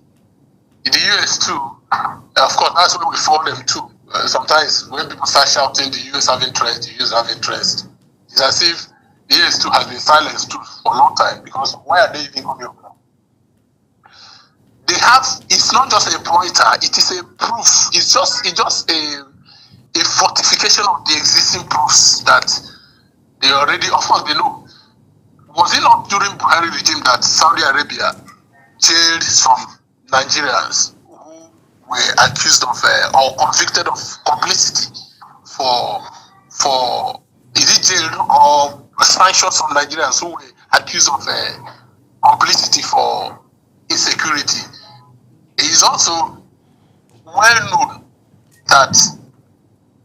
in the U.S. too. Of course, that's where we follow them too. Sometimes when people start shouting, the U.S. have interest, the U.S. have interest. It's as if the U.S. too has been silenced too for a long time, because why are they even coming up now? They have, it's not just a pointer, it is a proof. It's just a fortification of the existing proofs that they already, of course they know. Was it not during Buhari regime that Saudi Arabia jailed some Nigerians who were accused of or convicted of complicity for is it jailed or sanctioned some Nigerians who were accused of complicity for insecurity? It is also well known that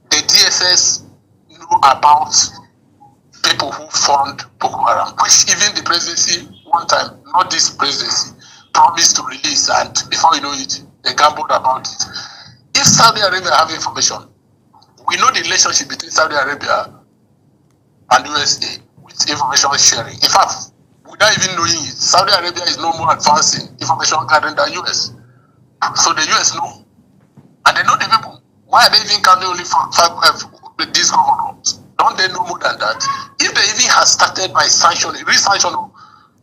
the DSS knew about people who formed Boko Haram, which even the presidency one time, not this presidency, promised to release, and before you know it, they gambled about it. If Saudi Arabia have information, we know the relationship between Saudi Arabia and USA with information sharing. In fact, without even knowing it, Saudi Arabia is no more advanced in information gathering than US. So the US know, and they know the people. Why are they even counting only for these governors? Don't they know more than that? If they even have started by sanctioning, re-sanctioning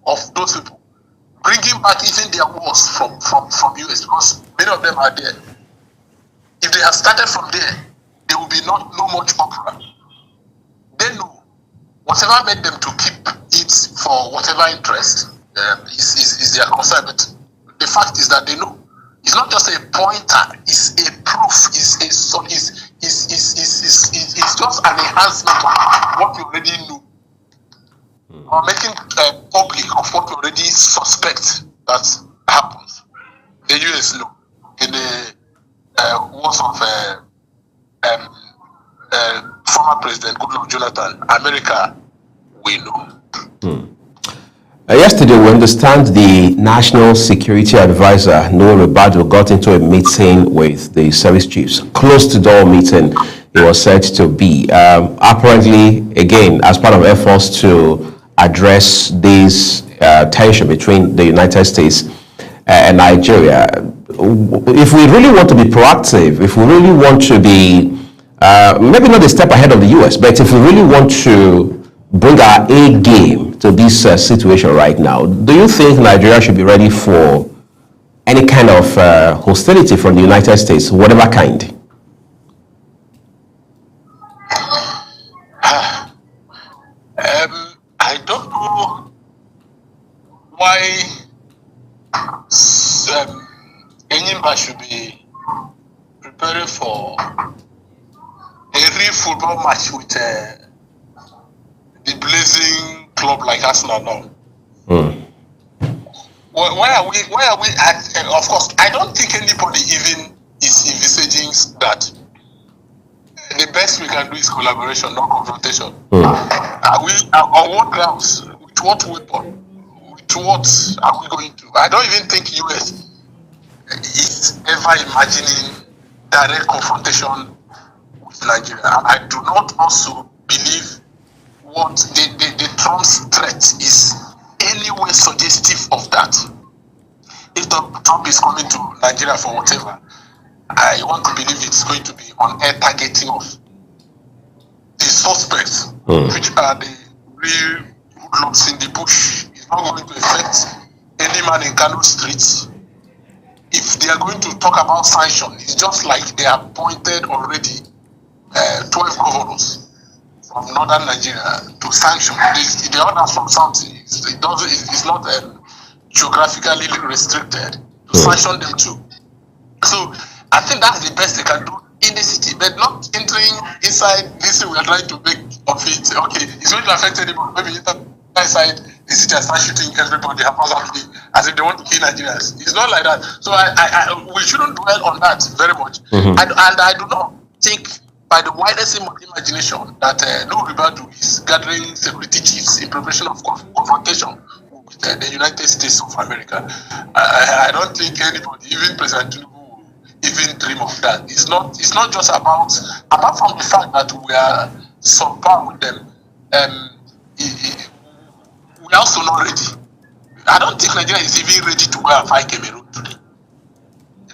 of those people, bringing back even their wars from US, because many of them are there. If they have started from there, there will be no much uproar. They know whatever made them to keep it for whatever interest is their concern. But the fact is that they know. It's not just a pointer, it's a proof, it's just an enhancement of what you already know. or making public of what we already suspect that happens. The US know. In the words of former President Goodluck Jonathan, America, we know. Yesterday, we understand the National Security Advisor, Noah Ribadu, got into a meeting with the service chiefs. Closed-door meeting, it was said to be. Apparently, again, as part of efforts to address this tension between the United States and Nigeria. If we really want to be proactive, if we really want to be, maybe not a step ahead of the US, but if we really want to bring our A game to this situation right now, do you think Nigeria should be ready for any kind of hostility from the United States, whatever kind? I don't know why Enyimba should be preparing for a real football match with the blazing club like Arsenal now. Why are we at, of course, I don't think anybody even is envisaging that the best we can do is collaboration, not confrontation. Are we on what grounds? With what weapon? With what are we going to? I don't even think US is ever imagining direct confrontation with Nigeria. I do not also believe what the Trump's threat is anyway suggestive of that. If Trump is coming to Nigeria for whatever, I want to believe it's going to be on air targeting of the suspects, which are the real hoodlums in the bush. It's not going to affect any man in Kano streets. If they are going to talk about sanction, it's just like they appointed already 12 governors from northern Nigeria to sanction. The others from south, it's not geographically restricted to sanction them too. So I think that's the best they can do in the city, but not entering inside this we are trying to make of it. Okay, it's going to affect anybody. Maybe inside the city and start shooting everybody as if they want to kill Nigerians. It's not like that. So we shouldn't dwell on that very much. And I do not think by the widest imagination that Noah Ribadu is gathering security chiefs in preparation of confrontation with the United States of America. I don't think anybody, even President Tinubu, even dream of that. It's not just apart from the fact that we are subpar with them, we are also not ready. I don't think Nigeria is even ready to go and fight Cameroon today.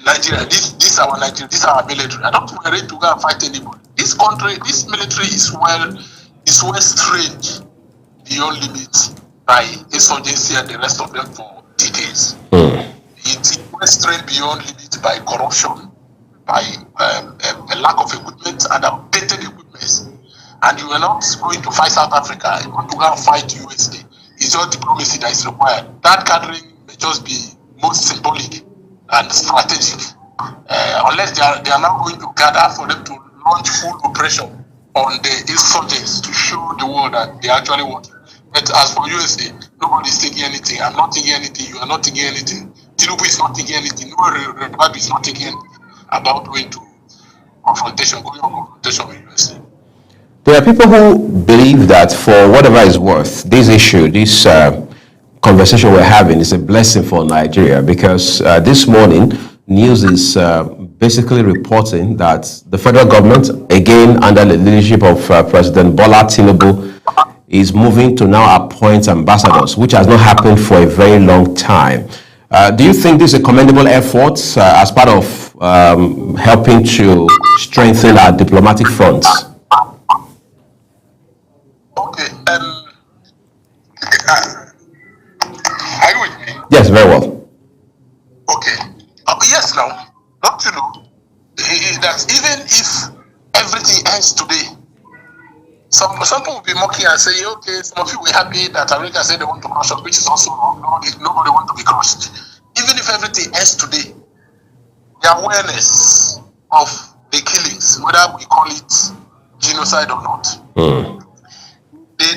Nigeria, this our Nigeria, this our military. I don't think we're ready to go and fight anybody. This country, this military is well trained beyond limits by insurgency and the rest of them for decades. It's well trained beyond limits by corruption, by a lack of equipment and outdated equipment. And you are not going to fight South Africa, you want to go and fight USD. It's just diplomacy that is required. That gathering may just be most symbolic and strategic. Unless they are now going to gather for them to launch full operation on the insurgents to show the world that they actually want. But as for USA, nobody is taking anything. I'm not taking anything. You are not taking anything. Tinubu is not taking anything. Ribadu is not taking anything about going to confrontation, going on confrontation with USA. There are people who believe that for whatever it's worth, this issue, this conversation we're having is a blessing for Nigeria because this morning, news is basically reporting that the federal government, again under the leadership of President Bola Tinubu, is moving to now appoint ambassadors, which has not happened for a very long time. Do you think this is a commendable effort as part of helping to strengthen our diplomatic fronts? Okay. Are you with me? Yes, very well. Okay. Yes, now, not to know that even if everything ends today, some people will be mocking and say, okay, some of you were happy that America said they want to crush us, which is also wrong. Nobody wants to be crushed. Even if everything ends today, the awareness of the killings, whether we call it genocide or not, the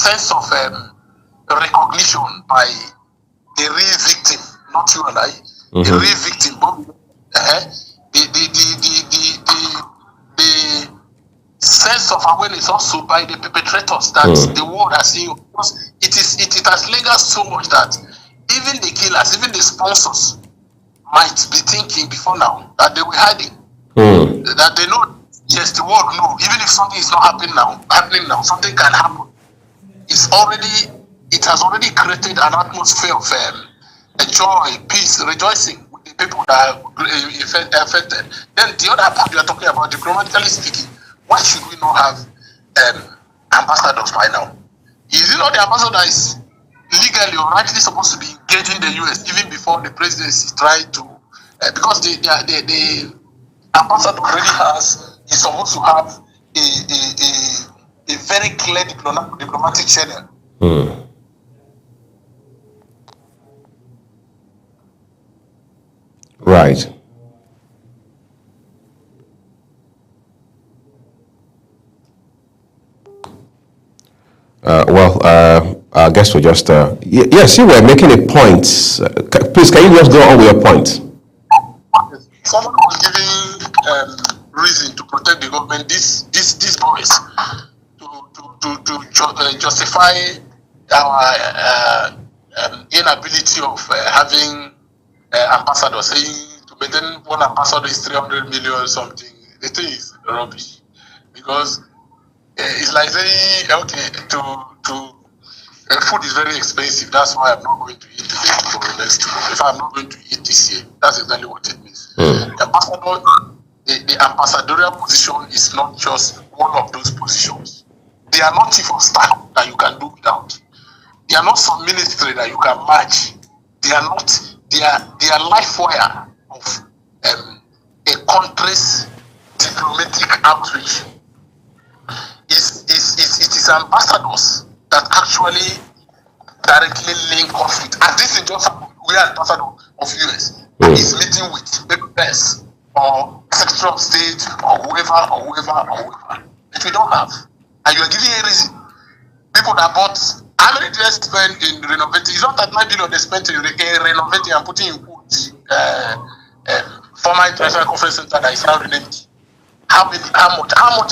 sense of recognition by the real victim, not you and I, the real victim, the sense of awareness also by the perpetrators that the world has seen. Because it has lingered so much that even the killers, even the sponsors might be thinking before now that they were hiding. That they know, yes, the world know, even if something is not happening now, something can happen. It has already created an atmosphere of joy, peace, rejoicing with the people that are affected. Then the other part you are talking about, diplomatically speaking, why should we not have ambassadors by now? Is it not the ambassador that is legally or rightly supposed to be engaging the US even before the presidency tried to? Because the ambassador already is supposed to have a very clear diplomatic channel. Right. I guess we just yes, you were making a point. Please, can you just go on with your point? Someone was giving reason to protect the government. These boys to justify our inability of having ambassadors, saying to maintain one ambassador is 300 million something. The thing is rubbish, because it's like saying, okay, food is very expensive. That's why I'm not going to eat today for the next 2 months. If I'm not going to eat this year, that's exactly what it means. The ambassadorial position is not just one of those positions. They are not chief of staff that you can do without. They are not some ministry that you can match. They are not. They are life wire of a country's diplomatic outreach. It is ambassadors that actually directly link conflict. And this is just we are ambassador of US. And he's meeting with maybe Pence or Secretary of State or whoever. That we don't have. And you are giving a reason. People that bought, how many did they spend in renovating? It's not that $9 billion they spent in renovating and putting in former international conference center that is now renamed. How much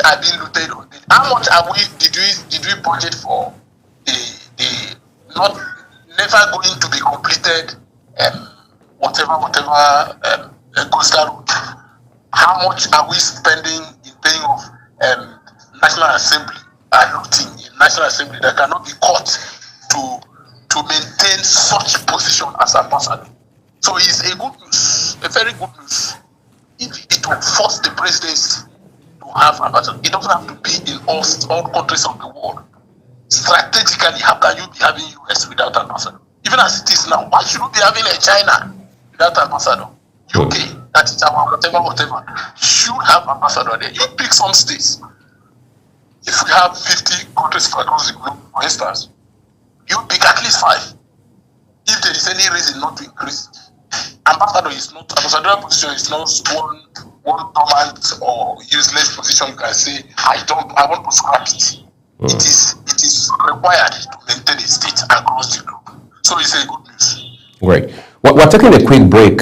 are being looted on it? How much did we budget for the never going to be completed whatever coastal road? How much are we spending in paying off National Assembly looting in National Assembly that cannot be caught to maintain such position as ambassador? So it's a good news, a very good news. It will force the presidency to have ambassador. It doesn't have to be in all countries of the world. Strategically, how can you be having US without ambassador? Even as it is now, why should we be having a China without ambassador? UK, that is our whatever, should have ambassador there. You pick some states. If we have 50 countries across the globe, for instance, you pick at least 5. If there is any reason not to increase, ambassadorial position is not one dormant or useless position. You can say, I want to scrap it. It is required to maintain a state across the globe. So it's a good news. Great. We're taking a quick break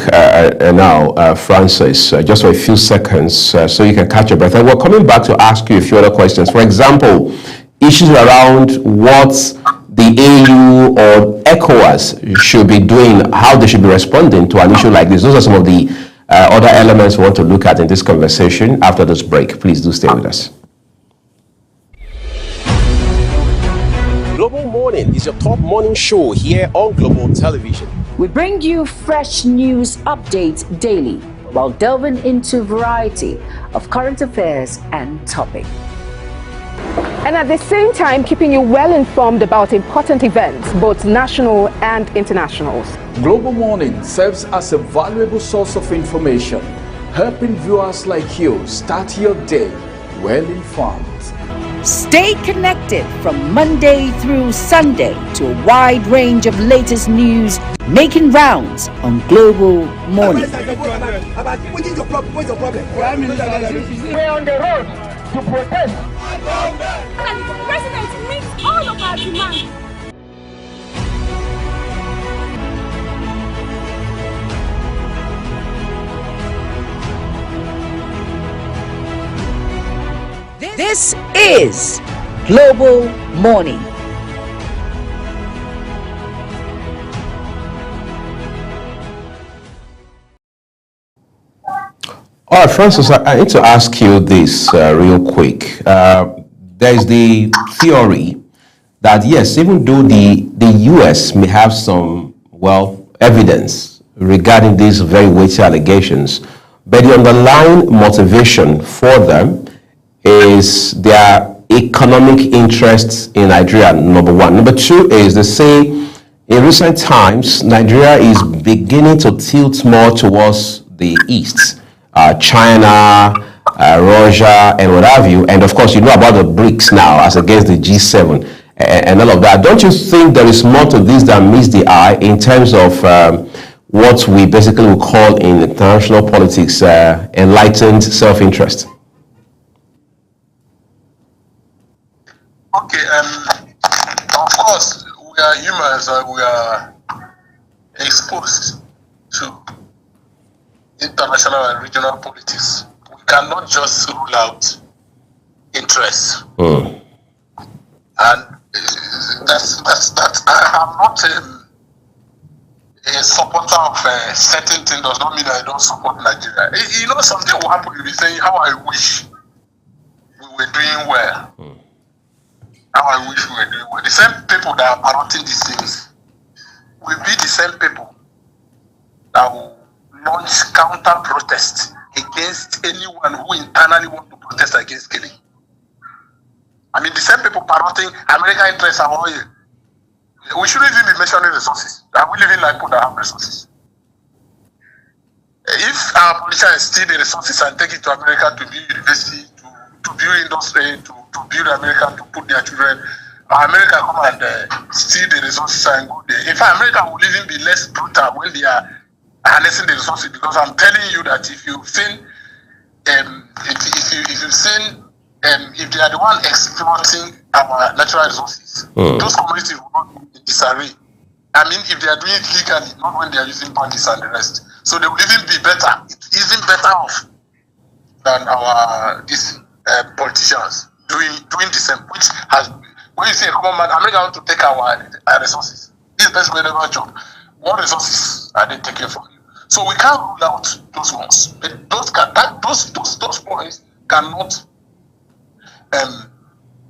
now, Francis, just for a few seconds, so you can catch your breath. And we're coming back to ask you a few other questions. For example, issues around what the AU or ECOWAS should be doing, how they should be responding to an issue like this. Those are some of the other elements we want to look at in this conversation after this break. Please do stay with us. Global Morning is your top morning show here on Global Television. We bring you fresh news updates daily while delving into a variety of current affairs and topics. And at the same time, keeping you well informed about important events, both national and international. Global Morning serves as a valuable source of information, helping viewers like you start your day well informed. Stay connected from Monday through Sunday to a wide range of latest news making rounds on Global Morning. We're on the road to protest. The president meets all of our demands. This is Global Morning. All right, Francis, I need to ask you this real quick. There is the theory that, yes, even though the U.S. may have some, evidence regarding these very weighty allegations, but the underlying motivation for them is their economic interests in Nigeria, number one. Number two is they say in recent times, Nigeria is beginning to tilt more towards the East. China, Russia, and what have you. And of course, you know about the BRICS now as against the G7 and all of that. Don't you think there is more to this than meets the eye in terms of what we basically will call in international politics enlightened self-interest? Okay, of course, we are humans and we are exposed to international and regional politics. We cannot just rule out interests. And that's I'm not a supporter of certain things does not mean I don't support Nigeria. You know, something will happen, you'll be saying how I wish we were doing well. How I wish we were doing well. The same people that are parroting these things will be the same people that will launch counter protests against anyone who internally want to protest against killing. I mean, the same people parroting American interests are oil. We shouldn't even be mentioning resources. Are we living like people that have resources? If our politicians steal the resources and take it to America to build university, to build industry, to build America, to put their children, America come and steal the resources and go there. In fact, America will even be less brutal when they are harnessing the resources, because I'm telling you that if you've seen, if they are the one exploiting our natural resources, those communities will not be in disarray. I mean, if they are doing it legally, not when they are using parties and the rest. So they will even be better, even better off than our politicians doing the same. Which has, when you say a common man, America want to take our resources. This is best way ever job. What resources are they taking from you? So we can't rule out those ones. But those points cannot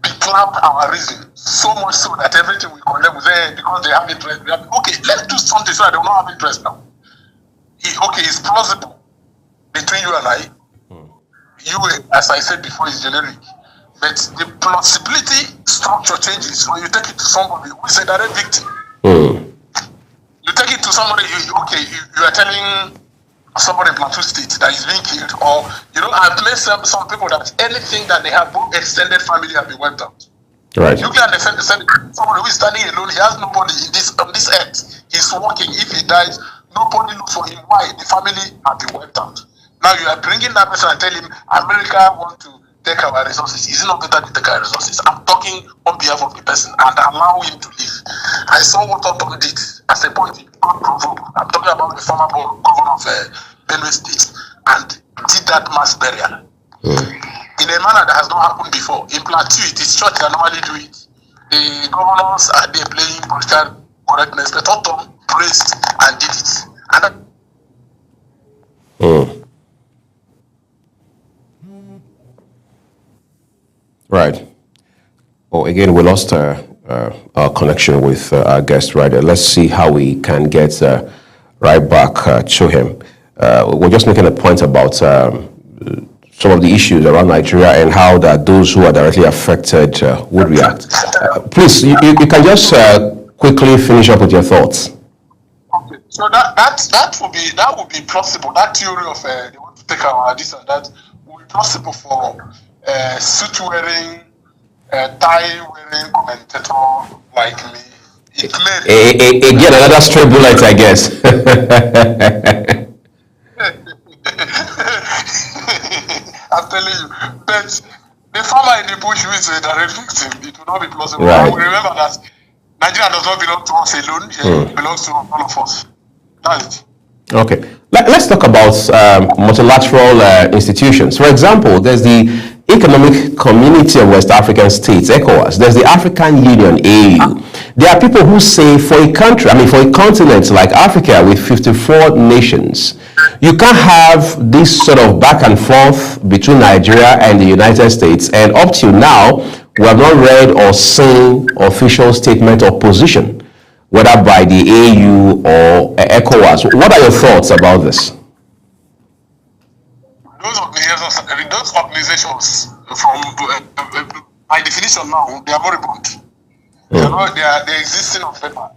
becloud our reason so much so that everything we condemn with because they have interest. Okay, let's do something so that they will not have interest now. Okay, it's plausible between you and I. You, as I said before, is generic. But the plausibility structure changes when you take it to somebody who is a direct victim. You take it to somebody, you are telling somebody in Plateau State that is being killed, or, I've met some people that anything that they have, both extended family have been wiped out. Right. You can understand somebody who is standing alone, he has nobody on this earth. He's walking. If he dies, nobody looks for him. Why? The family have been wiped out. Now you are bringing that person and telling him, America want to take our resources. Is it not better to take our resources? I'm talking on behalf of the person and allow him to live. I saw what Otom did as a point in God provoked. I'm talking about the former governor of Benue State, and did that mass burial in a manner that has not happened before. In Plateau, it is church that normally do it. The governors are there playing political correctness, but Otom praised and did it. And that Right. Oh, again, we lost our connection with our guest right there. Let's see how we can get right back to him. We're just making a point about some of the issues around Nigeria and how that those who are directly affected would react. Please, you can just quickly finish up with your thoughts. Okay, so that would be possible. That theory of they want to take our this and that would be possible for suit wearing, tie wearing commentator like me. It may again another stray bullet, I guess. I'm telling you, but the farmer in the bush who is a direct victim, it will not be plausible. Right. And we remember that Nigeria does not belong to us alone, it belongs to all of us. That's it. Okay. Let's talk about multilateral institutions. For example, there's the Economic Community of West African States, ECOWAS. There's the African Union, AU. There are people who say for a country, for a continent like Africa with 54 nations, you can't have this sort of back and forth between Nigeria and the United States. And up till now, we have not read or seen official statement or position, whether by the AU or ECOWAS. What are your thoughts about this? Those organizations, from by definition now, they are moribund. They are existing on paper.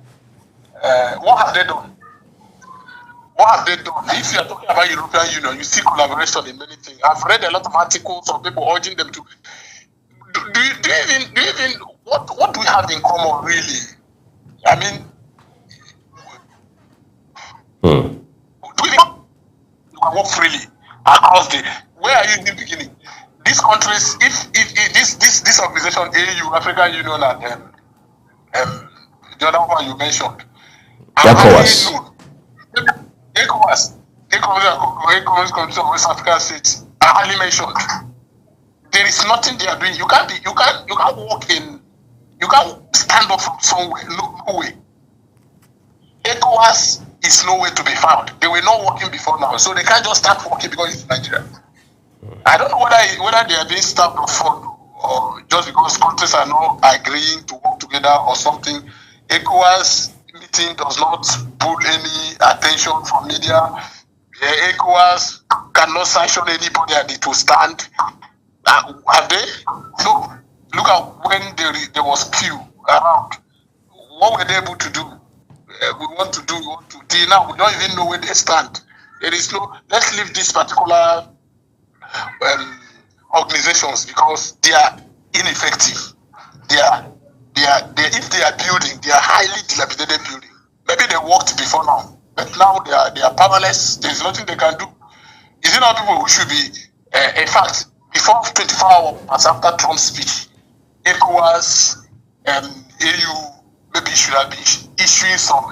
What have they done? What have they done? If you are talking about European Union, you see collaboration in many things. I've read a lot of articles of people urging them to. Do you even what do we have in common really? I mean, do we can work freely across the? Where are you in the beginning? These countries, if this organization, AU, African Union, and the other one you mentioned, ECOWAS, Economic Community of West African States, are highly mentioned. There is nothing they are doing. You can't walk in. You can't stand up from somewhere. No way. ECOWAS is nowhere to be found. They were not working before now, so they can't just start working because it's Nigeria. I don't know whether they are being stabbed or fought, or just because countries are not agreeing to work together or something. ECOWAS meeting does not pull any attention from media. ECOWAS cannot sanction anybody and it will stand. Have they? No. Look at when there was queue around. What were they able to do? We want to. Till now, we don't even know where they stand. There is no. Let's leave this particular organizations because they are ineffective. If they are building, they are highly dilapidated building. Maybe they worked before now, but now they are powerless. There is nothing they can do. Is it not people who should be? In fact, before 24 hours after Trump's speech, ECOWAS and AU maybe should have been issuing some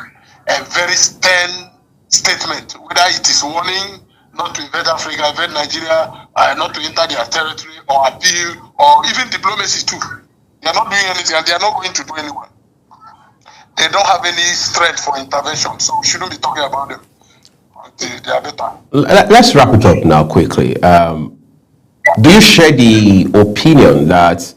very stern statement, whether it is warning not to invade Africa, invade Nigeria, not to enter their territory, or appeal, or even diplomacy too. They are not doing anything, and they are not going to do anyone. They don't have any strength for intervention, so we shouldn't be talking about them until they are better. Let's wrap it up now quickly. Do you share the opinion that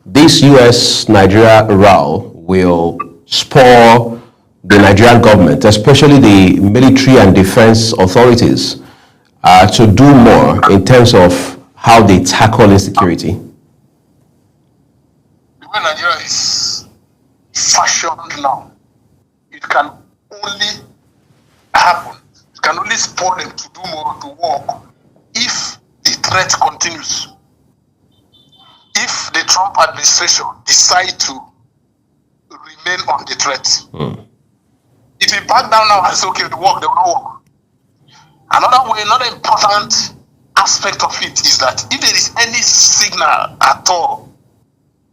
this U.S.-Nigeria row will spur the Nigerian government, especially the military and defense authorities, to do more in terms of how they tackle insecurity? The way Nigeria is fashioned now, it can only happen. It can only spur them to do more, to work, if the threat continues. If the Trump administration decide to remain on the threat, if we back down now and say, okay, the work, they will not work. Another important aspect of it is that if there is any signal at all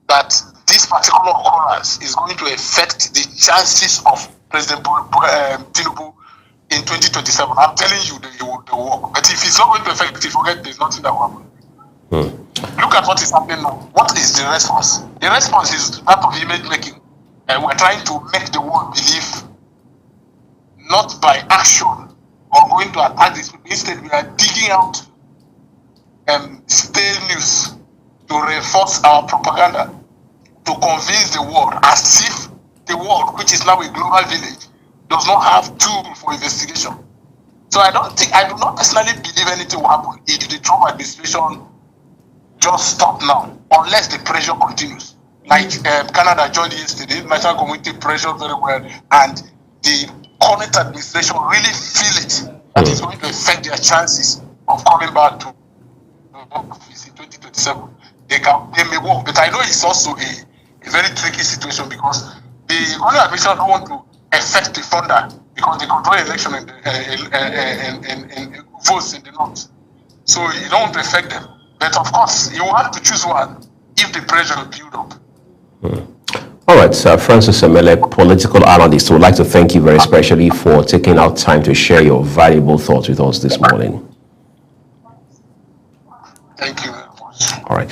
that this particular occurrence is going to affect the chances of President Tinubu in 2027, I'm telling you, they will work. But if it's not going to affect it, forget there's nothing that will happen. Look at what is happening now. What is the response? The response is that of image making. And we're trying to make the world believe, not by action or going to attack this. Instead, we are digging out stale news to reinforce our propaganda, to convince the world, as if the world, which is now a global village, does not have tools for investigation. So I do not personally believe anything will happen if the Trump administration just stop now, unless the pressure continues. Like Canada joined yesterday, the international community pressured very well, and the current administration really feel it, that it's going to affect their chances of coming back to office in 2027. They may work, but I know it's also a very tricky situation because the current administration don't want to affect the funder because they control election and votes in the north. So you don't want to affect them. But of course, you have to choose one. if the pressure build up. All right, Francis Emele, political analyst, would like to thank you very specially for taking out time to share your valuable thoughts with us this morning. Thank you very much. All right.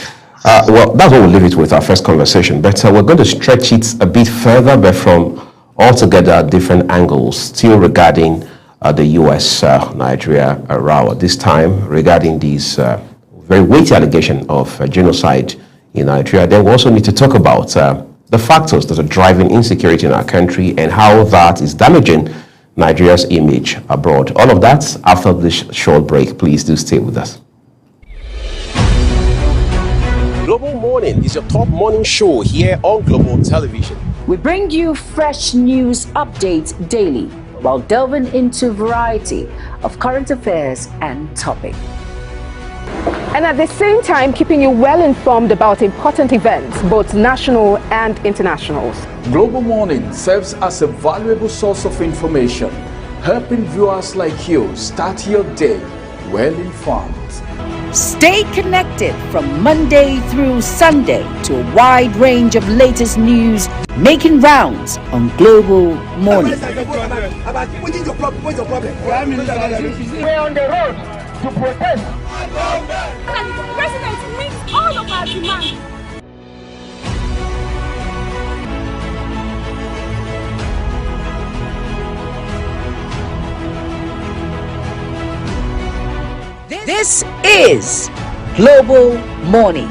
Well, that's what we'll leave it with our first conversation. But we're going to stretch it a bit further, but from altogether different angles, still regarding the U.S.-Nigeria row. This time regarding these very weighty allegation of genocide in Nigeria. Then we also need to talk about the factors that are driving insecurity in our country and how that is damaging Nigeria's image abroad. All of that after this short break. Please do stay with us. Global Morning is your top morning show here on Global Television. We bring you fresh news updates daily while delving into a variety of current affairs and topics. And at the same time, keeping you well informed about important events, both national and internationals. Global Morning serves as a valuable source of information, helping viewers like you start your day well informed. Stay connected from Monday through Sunday to a wide range of latest news making rounds on Global Morning. What is your problem? What's your problem? We're on the road to protest. And the president meets all of our demands. This is Global Morning.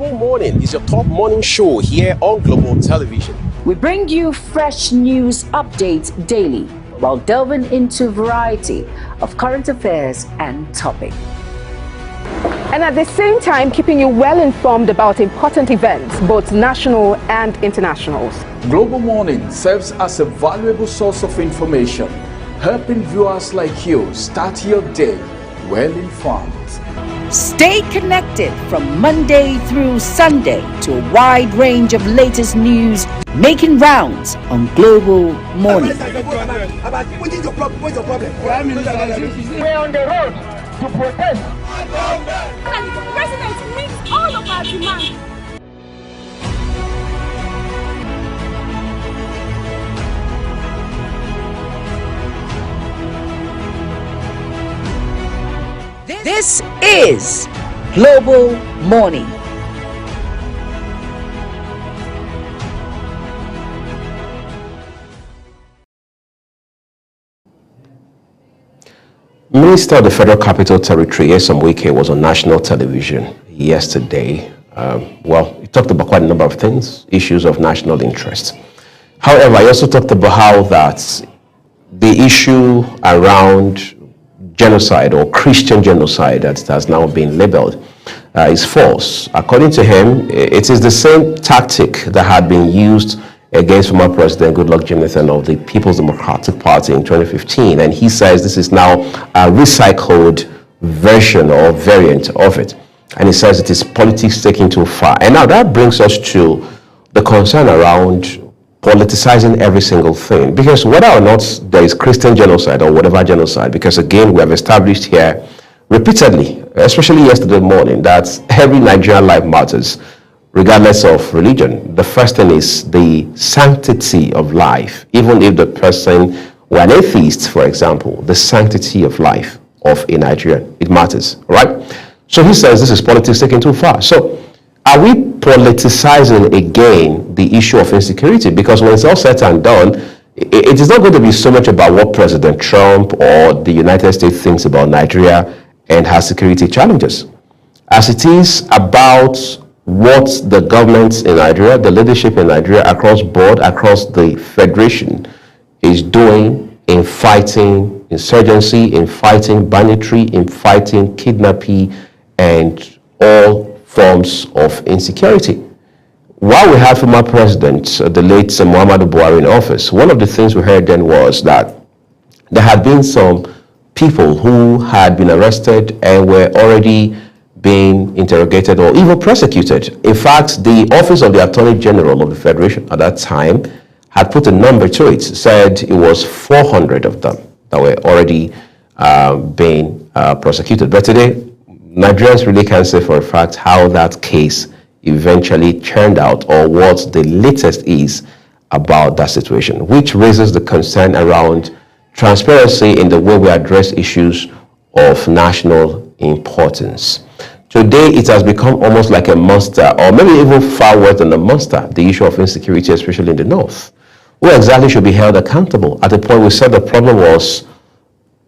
Global Morning is your top morning show here on Global Television. We bring you fresh news updates daily while delving into a variety of current affairs and topics. And at the same time, keeping you well informed about important events, both national and internationals. Global Morning serves as a valuable source of information, helping viewers like you start your day well informed. Stay connected from Monday through Sunday to a wide range of latest news making rounds on Global Morning. What is your problem? What's your problem? We're on the road to protest. And the president meets all of our demands. This is Global Morning. Minister of the Federal Capital Territory, Nyesom Wike, was on national television yesterday. He talked about quite a number of things, issues of national interest. However, he also talked about how that the issue around genocide or Christian genocide that has now been labeled is false. According to him, it is the same tactic that had been used against former President Goodluck Jonathan of the People's Democratic Party in 2015, and he says this is now a recycled version or variant of it, and he says it is politics taken too far. And now that brings us to the concern around politicizing every single thing, because whether or not there is Christian genocide or whatever genocide, because again we have established here repeatedly, especially yesterday morning, that every Nigerian life matters regardless of religion. The first thing is the sanctity of life. Even if the person were an atheist, for example, the sanctity of life of a Nigerian, it matters, right? So he says this is politics taken too far. So are we politicizing again the issue of insecurity? Because when it's all said and done, it is not going to be so much about what President Trump or the United States thinks about Nigeria and her security challenges, as it is about what the government in Nigeria, the leadership in Nigeria across board, across the federation is doing in fighting insurgency, in fighting banditry, in fighting kidnapping and all forms of insecurity. While we had former president, the late Muhammadu Buhari in office, one of the things we heard then was that there had been some people who had been arrested and were already being interrogated or even prosecuted. In fact, the Office of the Attorney General of the Federation at that time had put a number to it, said it was 400 of them that were already being prosecuted. But today, Nigerians really can't say for a fact how that case eventually turned out or what the latest is about that situation, which raises the concern around transparency in the way we address issues of national importance. Today, it has become almost like a monster, or maybe even far worse than a monster, the issue of insecurity, especially in the north. Who exactly should be held accountable? At the point we said the problem was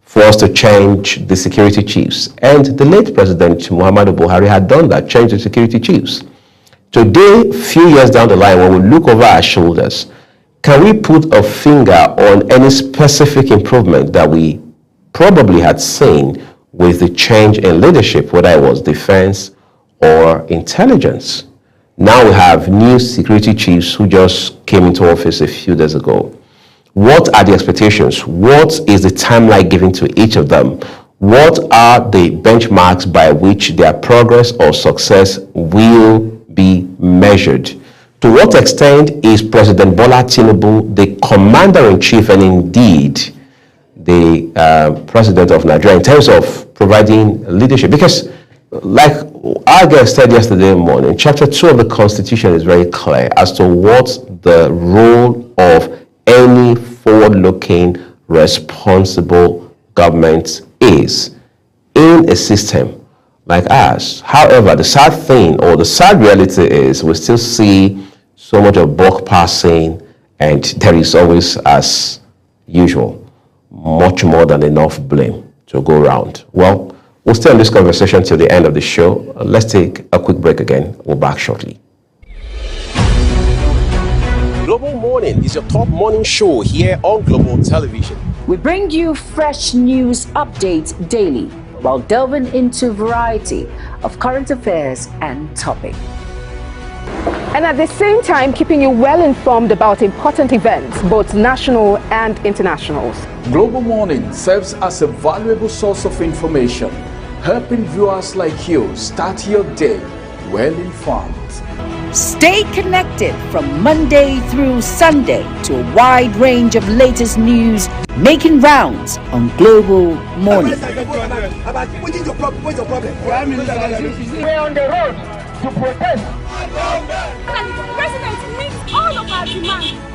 for us to change the security chiefs. And the late President Muhammadu Buhari had done that, changed the security chiefs. Today, few years down the line, when we look over our shoulders, can we put a finger on any specific improvement that we probably had seen with the change in leadership, whether it was defense or intelligence? Now we have new security chiefs who just came into office a few days ago. What are the expectations? What is the timeline given to each of them? What are the benchmarks by which their progress or success will be measured? To what extent is President Bola Tinubu the commander-in-chief and indeed the president of Nigeria in terms of providing leadership? Because like our guest said yesterday morning, Chapter 2 of the Constitution is very clear as to what the role of any forward-looking, responsible government is in a system like ours. However, the sad thing or the sad reality is we still see so much of buck passing, and there is always, as usual, much more than enough blame to go around. Well, We'll stay on this conversation till the end of the show. Let's take a quick break again. We'll be back shortly. Global Morning is your top morning show here on Global Television. We bring you fresh news updates daily while delving into a variety of current affairs and topics. And at the same time, keeping you well informed about important events, both national and internationals. Global Morning serves as a valuable source of information, helping viewers like you start your day well informed. Stay connected from Monday through Sunday to a wide range of latest news making rounds on Global Morning. What is your problem? What's your problem? We're on the road to protest. And the president meets all of our demands.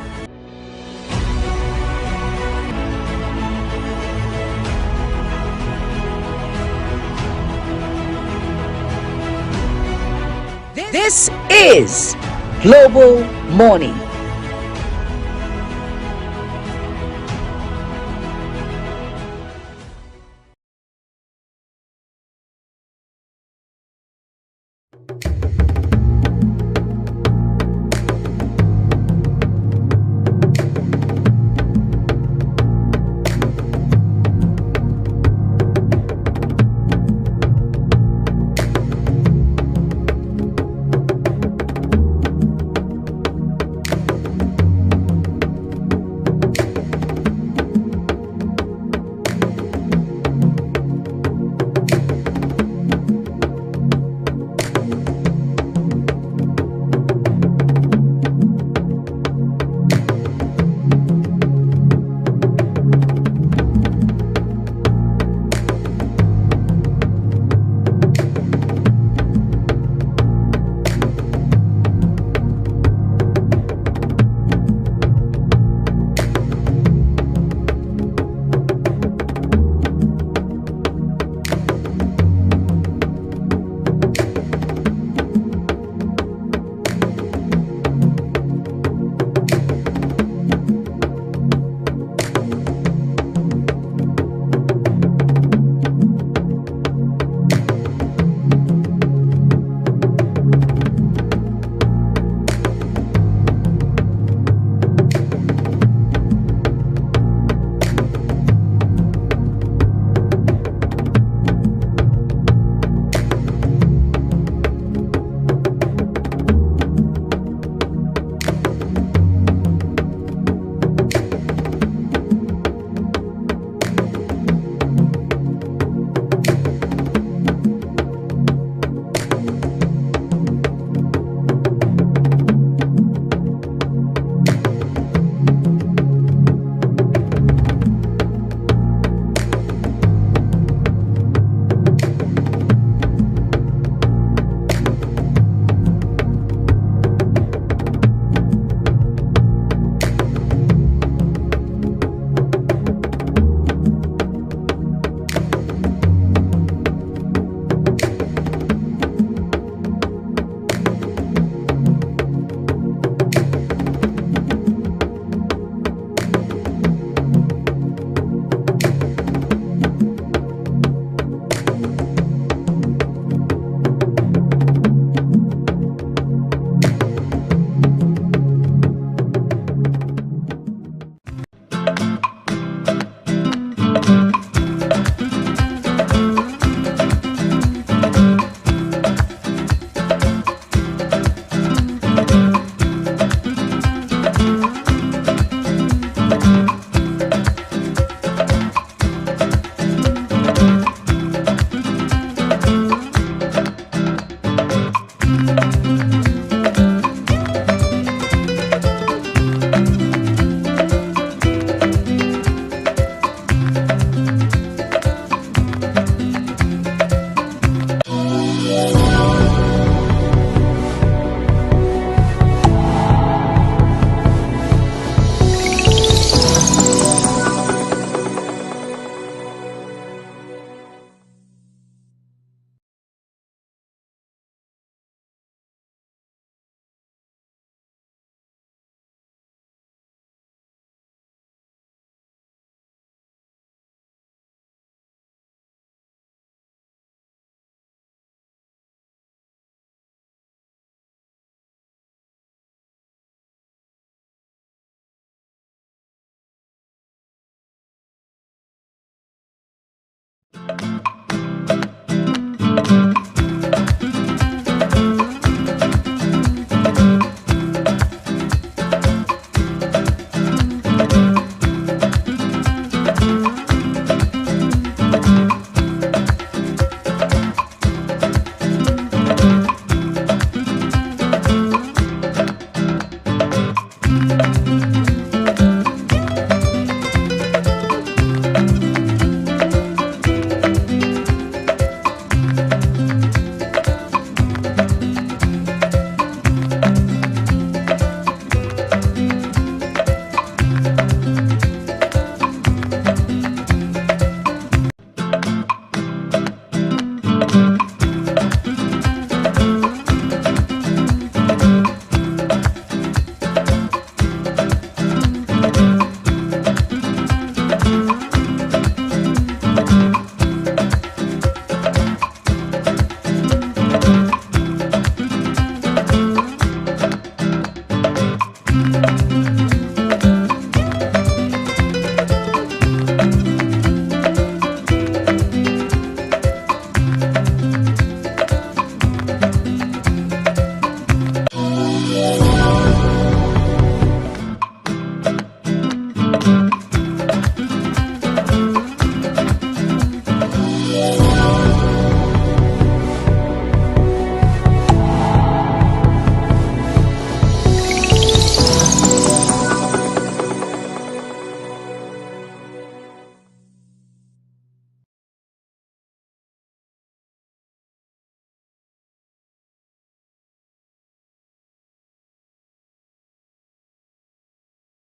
This is Global Morning.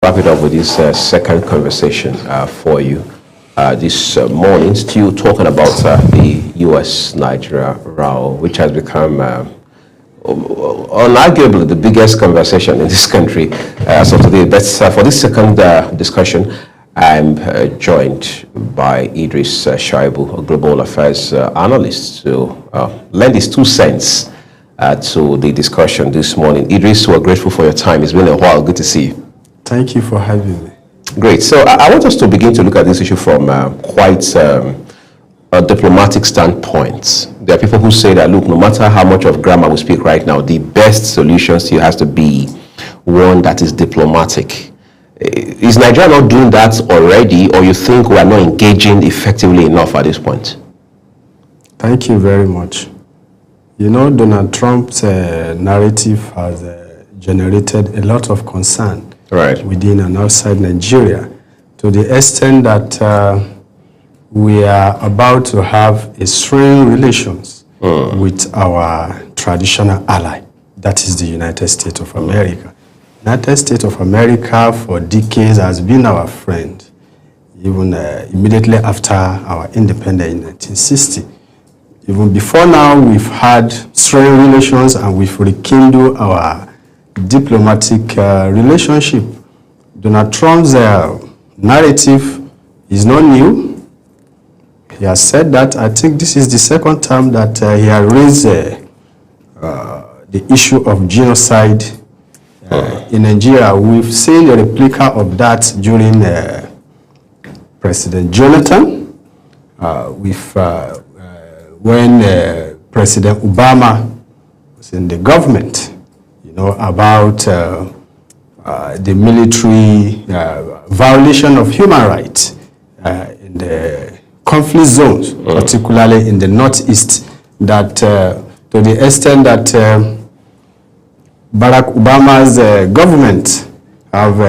Wrap it up with this second conversation for you this morning. Still talking about the U.S.-Nigeria row, which has become unarguably the biggest conversation in this country. So today, for this second discussion, I'm joined by Idris Shaibu, a global affairs analyst, to lend his 2 cents to the discussion this morning. Idris, we're grateful for your time. It's been a while. Good to see you. Thank you for having me. Great. So I want us to begin to look at this issue from quite a diplomatic standpoint. There are people who say that, look, no matter how much of grammar we speak right now, the best solution still has to be one that is diplomatic. Is Nigeria not doing that already, or you think we are not engaging effectively enough at this point? Thank you very much. You know, Donald Trump's narrative has generated a lot of concern within and outside Nigeria, to the extent that we are about to have a strained relations with our traditional ally, that is the United States of America. United States of America for decades has been our friend, even immediately after our independence in 1960. Even before now, we've had strained relations and we've rekindled our diplomatic relationship. Donald Trump's narrative is not new. He has said that. I think this is the second time that he has raised the issue of genocide in Nigeria. We've seen a replica of that during President Jonathan, when President Obama was in the government, you know, about the military violation of human rights in the conflict zones, particularly in the Northeast, that to the extent that Barack Obama's government have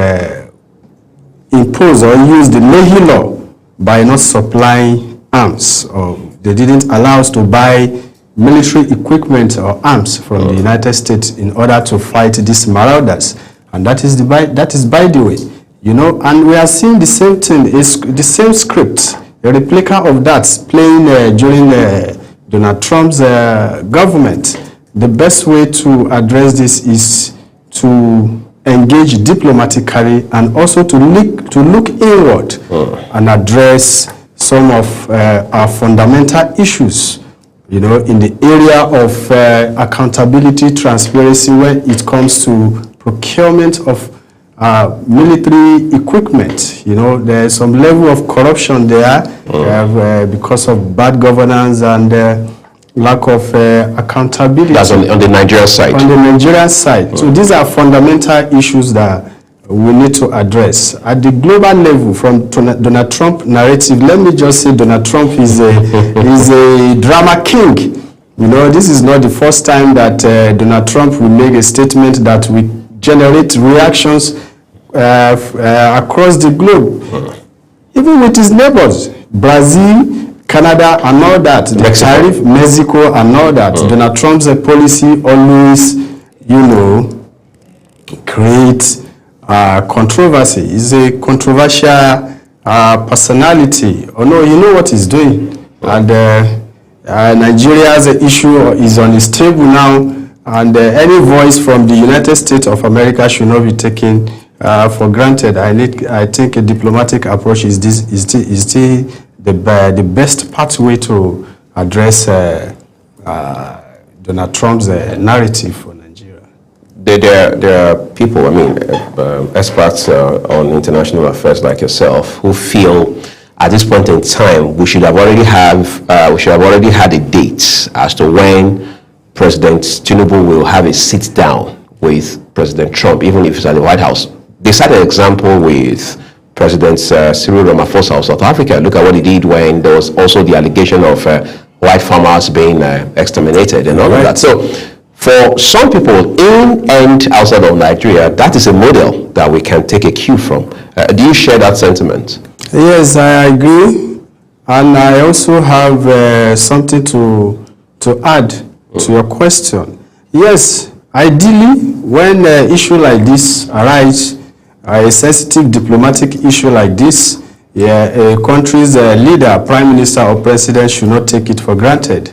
imposed or used the Leahy law by not supplying arms, or they didn't allow us to buy military equipment or arms from the United States in order to fight these marauders. And that is by the way, you know, and we are seeing the same thing, is the same script, a replica of that playing during Donald Trump's government. The best way to address this is to engage diplomatically and also to look inward and address some of our fundamental issues, you know, in the area of accountability, transparency when it comes to procurement of military equipment. You know, there's some level of corruption there because of bad governance and lack of accountability. That's on the Nigerian side. On the Nigerian side. So these are fundamental issues that we need to address. At the global level, from Donald Trump narrative, let me just say Donald Trump is a drama king. You know, this is not the first time that Donald Trump will make a statement that will generate reactions across the globe. Even with his neighbors, Brazil, Canada and all that, the tariff, Mexico and all that. Donald Trump's policy always, you know, creates controversy. He's a controversial personality. Oh no, you know what he's doing. And Nigeria's issue is on his table now, and any voice from the United States of America should not be taken for granted. I think a diplomatic approach is still the best pathway to address Donald Trump's narrative for Nigeria. There are people, I mean, experts on international affairs like yourself, who feel at this point in time we should have already had a date as to when President Tinubu will have a sit down with President Trump, even if it's at the White House. They set an example with President Cyril Ramaphosa of South Africa. Look at what he did when there was also the allegation of white farmers being exterminated and all of that. So for some people in and outside of Nigeria, that is a model that we can take a cue from. Do you share that sentiment? Yes, I agree. And I also have something to add to your question. Yes, ideally, when an issue like this arises, a sensitive diplomatic issue like this, a country's leader, prime minister or president should not take it for granted,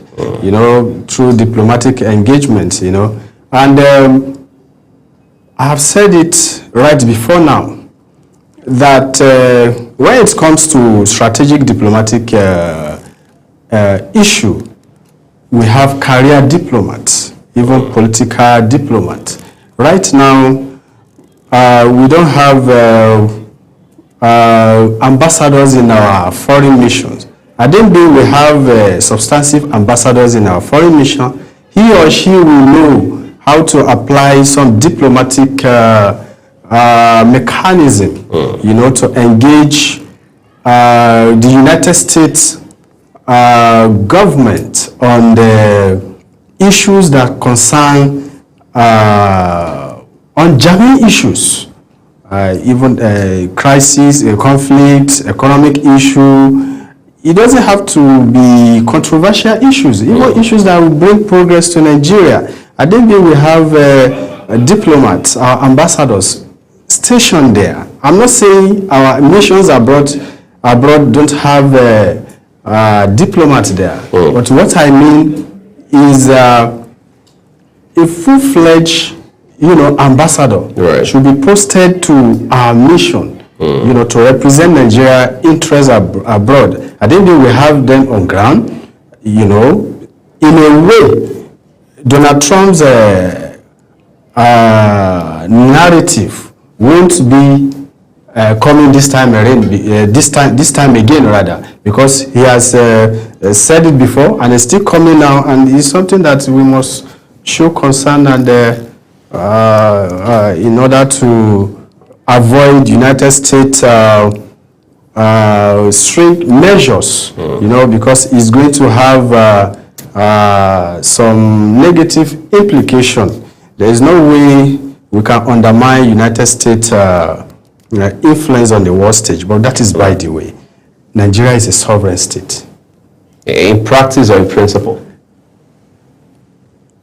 through diplomatic engagement, And I have said it right before now, that when it comes to strategic diplomatic issue, we have career diplomats, even political diplomats. Right now, we don't have ambassadors in our foreign missions. I don't think we have substantive ambassadors in our foreign mission. He or she will know how to apply some diplomatic mechanism, to engage the United States government on the issues that concern on germane issues. Even crisis, conflict, economic issue. It doesn't have to be controversial issues, even issues that will bring progress to Nigeria. I think we have diplomats, our ambassadors stationed there. I'm not saying our missions abroad don't have diplomats there, but what I mean is a full-fledged ambassador should be posted to our mission, to represent Nigeria interests abroad. I think we have them on ground, in a way. Donald Trump's narrative won't be coming this time again, because he has said it before and it's still coming now, and it's something that we must show concern and in order to avoid United States strict measures, because it's going to have some negative implication. There is no way we can undermine United States influence on the world stage, but that is by the way. Nigeria is a sovereign state. In practice or in principle?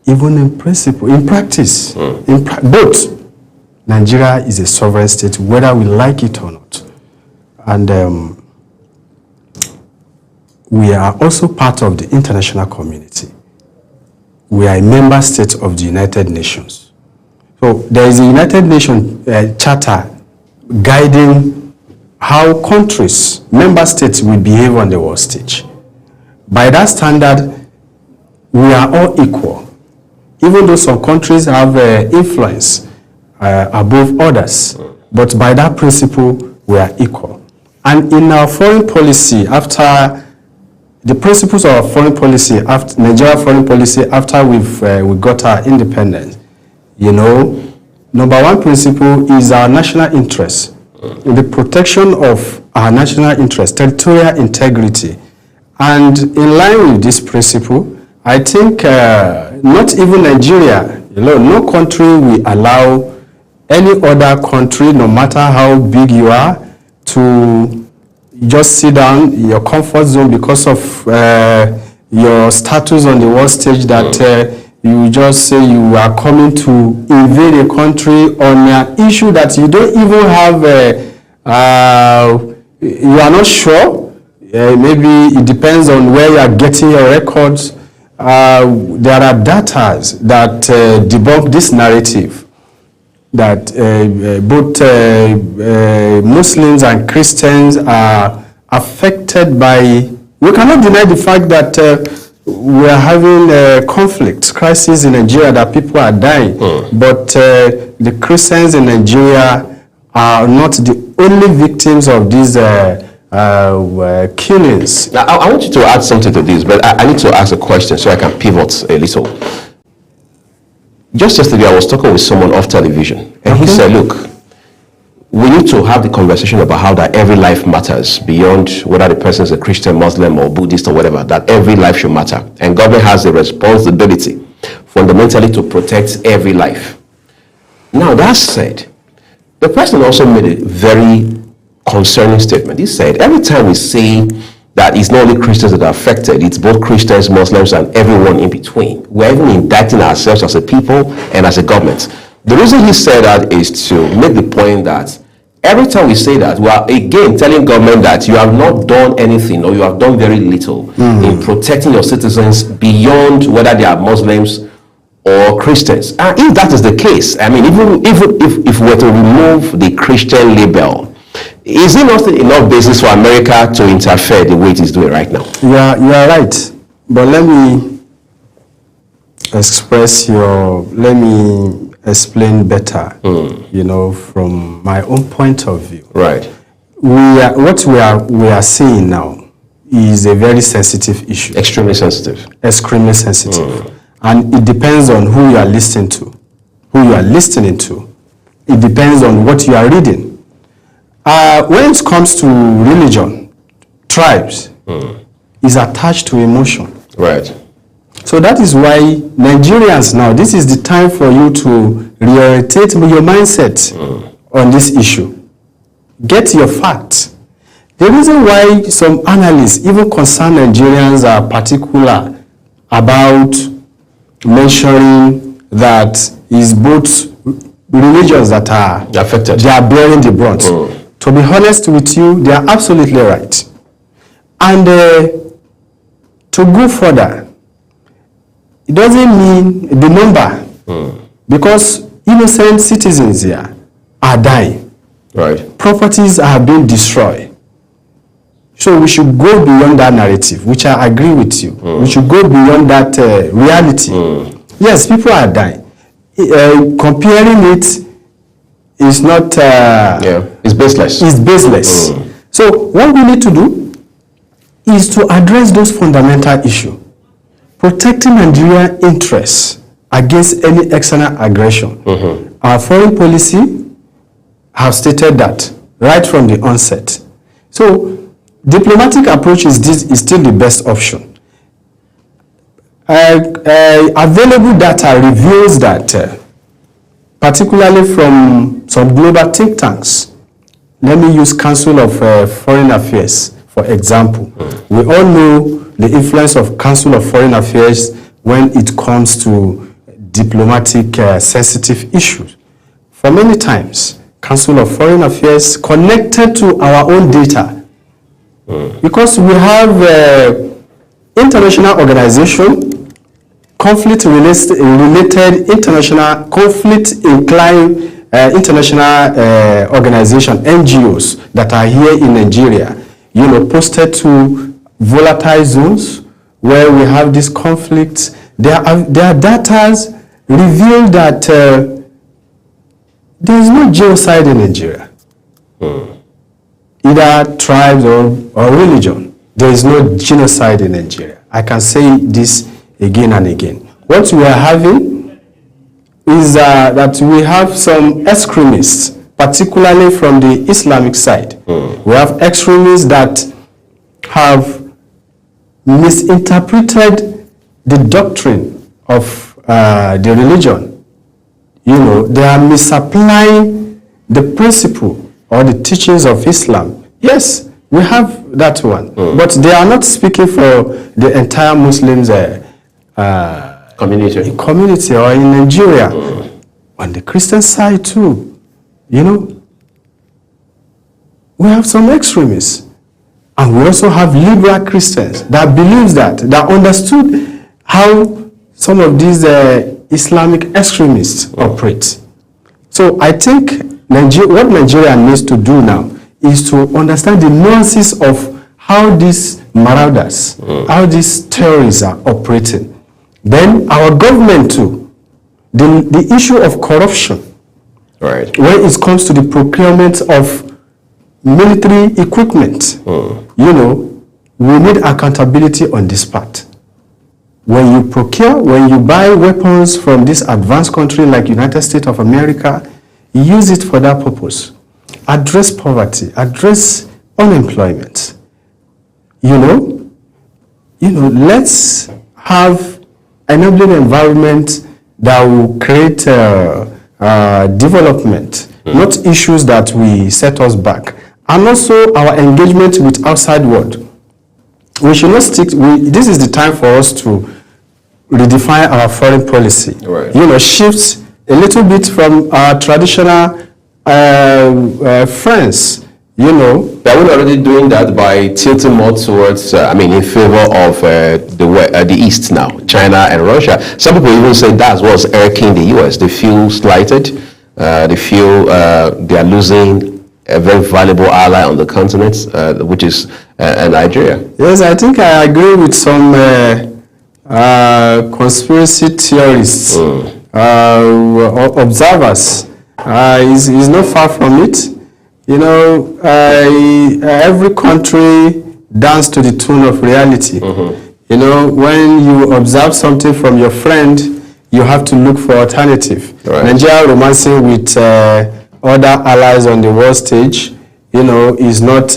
Even in principle, in practice, both. Nigeria is a sovereign state, whether we like it or not. And we are also part of the international community. We are a member state of the United Nations. So there is a United Nations charter guiding how countries, member states, will behave on the world stage. By that standard, we are all equal. Even though some countries have influence above others, but by that principle, we are equal. And in our foreign policy, after the principles of our foreign policy, after Nigeria foreign policy, after we got our independence, number one principle is our national interest, the protection of our national interest, territorial integrity. And in line with this principle, I think not even Nigeria, no country will allow any other country, no matter how big you are, to just sit down in your comfort zone because of your status on the world stage, that you just say you are coming to invade a country on an issue that you don't even have, you are not sure. Maybe it depends on where you are getting your records. There are data that debunk this narrative, that both Muslims and Christians are affected by. We cannot deny the fact that we are having conflict, crisis in Nigeria, that people are dying. But the Christians in Nigeria are not the only victims of these killings. Now, I want you to add something to this, but I need to ask a question so I can pivot a little. Just yesterday, I was talking with someone off television, and he said, look, we need to have the conversation about how that every life matters beyond whether the person is a Christian, Muslim, or Buddhist, or whatever, that every life should matter. And government has a responsibility fundamentally to protect every life. Now, that said, the person also made a very concerning statement. He said, every time we say that it's not only Christians that are affected, it's both Christians, Muslims, and everyone in between. We're even indicting ourselves as a people and as a government. The reason he said that is to make the point that every time we say that, we are again telling government that you have not done anything, or you have done very little in protecting your citizens beyond whether they are Muslims or Christians. And if that is the case, I mean, even if we were to remove the Christian label, is it not enough basis for America to interfere the way it is doing right now? You are right. But let me explain better, you know, from my own point of view. Right. What we are seeing now is a very sensitive issue. Extremely sensitive. Extremely sensitive. And it depends on who you are listening to. It depends on what you are reading. When it comes to religion, tribes is attached to emotion. Right. So that is why Nigerians now, this is the time for you to reorientate your mindset on this issue. Get your facts. The reason why some analysts, even concerned Nigerians, are particular about mentioning that is both religions that are affected. They are bearing the brunt. To be honest with you, they are absolutely right. And to go further, it doesn't mean the number, because innocent citizens here are dying. Right. Properties are being destroyed. So we should go beyond that narrative, which I agree with you. We should go beyond that reality. Yes, people are dying. Comparing it is not... it's baseless. It's baseless. So what we need to do is to address those fundamental issues. Protecting Nigerian interests against any external aggression. Our foreign policy has stated that right from the onset. So diplomatic approach is still the best option. Available data reveals that, particularly from some global think tanks, let me use Council of Foreign Affairs, for example. We all know the influence of Council of Foreign Affairs when it comes to diplomatic sensitive issues. For many times, Council of Foreign Affairs connected to our own data, because we have international organization, conflict-related international, conflict-inclined international organization, NGOs that are here in Nigeria, you know, posted to volatile zones where we have this conflict. Their data reveal that there is no genocide in Nigeria. Either tribes or religion. There is no genocide in Nigeria. I can say this again and again. What we are having is that we have some extremists, particularly from the Islamic side. We have extremists that have misinterpreted the doctrine of the religion. You know, they are misapplying the principle or the teachings of Islam. Yes, we have that one. But they are not speaking for the entire Muslims community or in Nigeria. On the Christian side too, you know, we have some extremists. And we also have liberal Christians that believes that understood how some of these Islamic extremists operate. So I think what Nigeria needs to do now is to understand the nuances of how these marauders, how these terrorists are operating. Then our government too, the issue of corruption, right, when it comes to the procurement of military equipment, you know, we need accountability on this part. When you procure, when you buy weapons from this advanced country like United States of America, use it for that purpose. Address poverty, address unemployment. You know, let's have enabling environment that will create development, not issues that will set us back. And also our engagement with outside world. We should not stick, this is the time for us to redefine our foreign policy. Right. You know, shift a little bit from our traditional friends, you know. They're already doing that by tilting more towards, in favor of the East now, China and Russia. Some people even say that's what's irking the U.S. They feel slighted. They feel they are losing a very valuable ally on the continent, which is Nigeria. Yes, I think I agree with some conspiracy theorists, observers. He's not far from it. You know, every country dances to the tune of reality. You know, when you observe something from your friend, you have to look for alternative. Right. Nigeria romancing with other allies on the world stage, you know, is not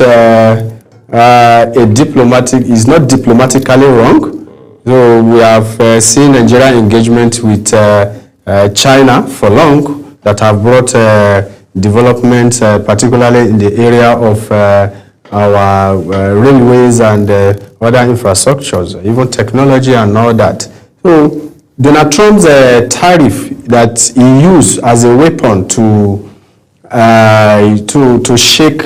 is not diplomatically wrong. So we have seen Nigeria engagement with China for long that have brought development, particularly in the area of our railways and other infrastructures, even technology and all that. So Donald Trump's tariff that he used as a weapon to shake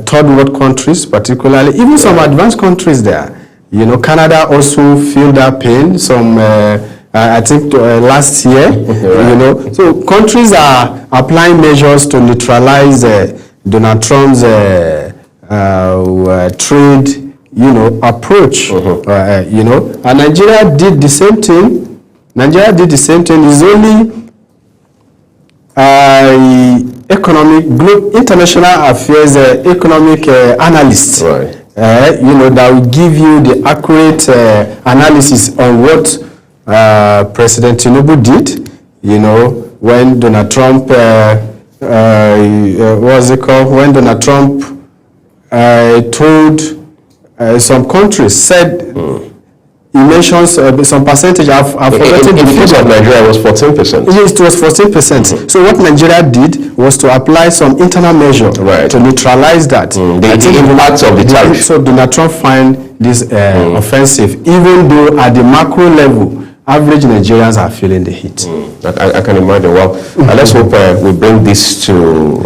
third world countries, particularly even some advanced countries there. You know, Canada also feel that pain. Some, I think last year, you know. So countries are applying measures to neutralize Donald Trump's trade, you know, approach. You know, and Nigeria did the same thing. It's only international affairs economic analysts, right. You know, that will give you the accurate analysis on what President Tinubu did. You know, when Donald Trump, when Donald Trump told some countries, said. He mentions some percentage. I've forgotten the figure. Of Nigeria was 14%. Yes, it was 14%. So what Nigeria did was to apply some internal measure to neutralize that. The impact of the tariff. So Donald Trump find this offensive, even though at the macro level, average Nigerians are feeling the heat. I can imagine. Well, let's hope we bring this to,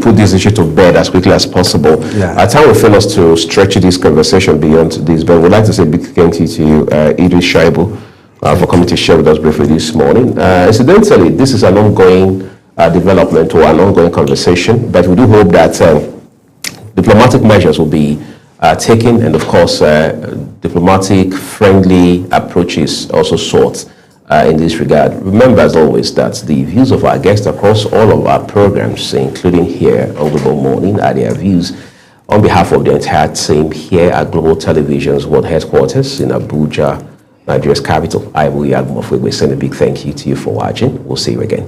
put this issue to bed as quickly as possible. Our time will fail us to stretch this conversation beyond this, but we'd like to say a big thank you to you, Idris Shaibu, for coming to share with us briefly this morning. Incidentally, this is an ongoing development or an ongoing conversation, but we do hope that diplomatic measures will be taken, and of course, diplomatic, friendly approaches also sought in this regard. Remember, as always, that the views of our guests across all of our programs, including here on Global Morning, are their views on behalf of the entire team here at Global Television's World Headquarters in Abuja, Nigeria's capital. I will send a big thank you to you for watching. We'll see you again.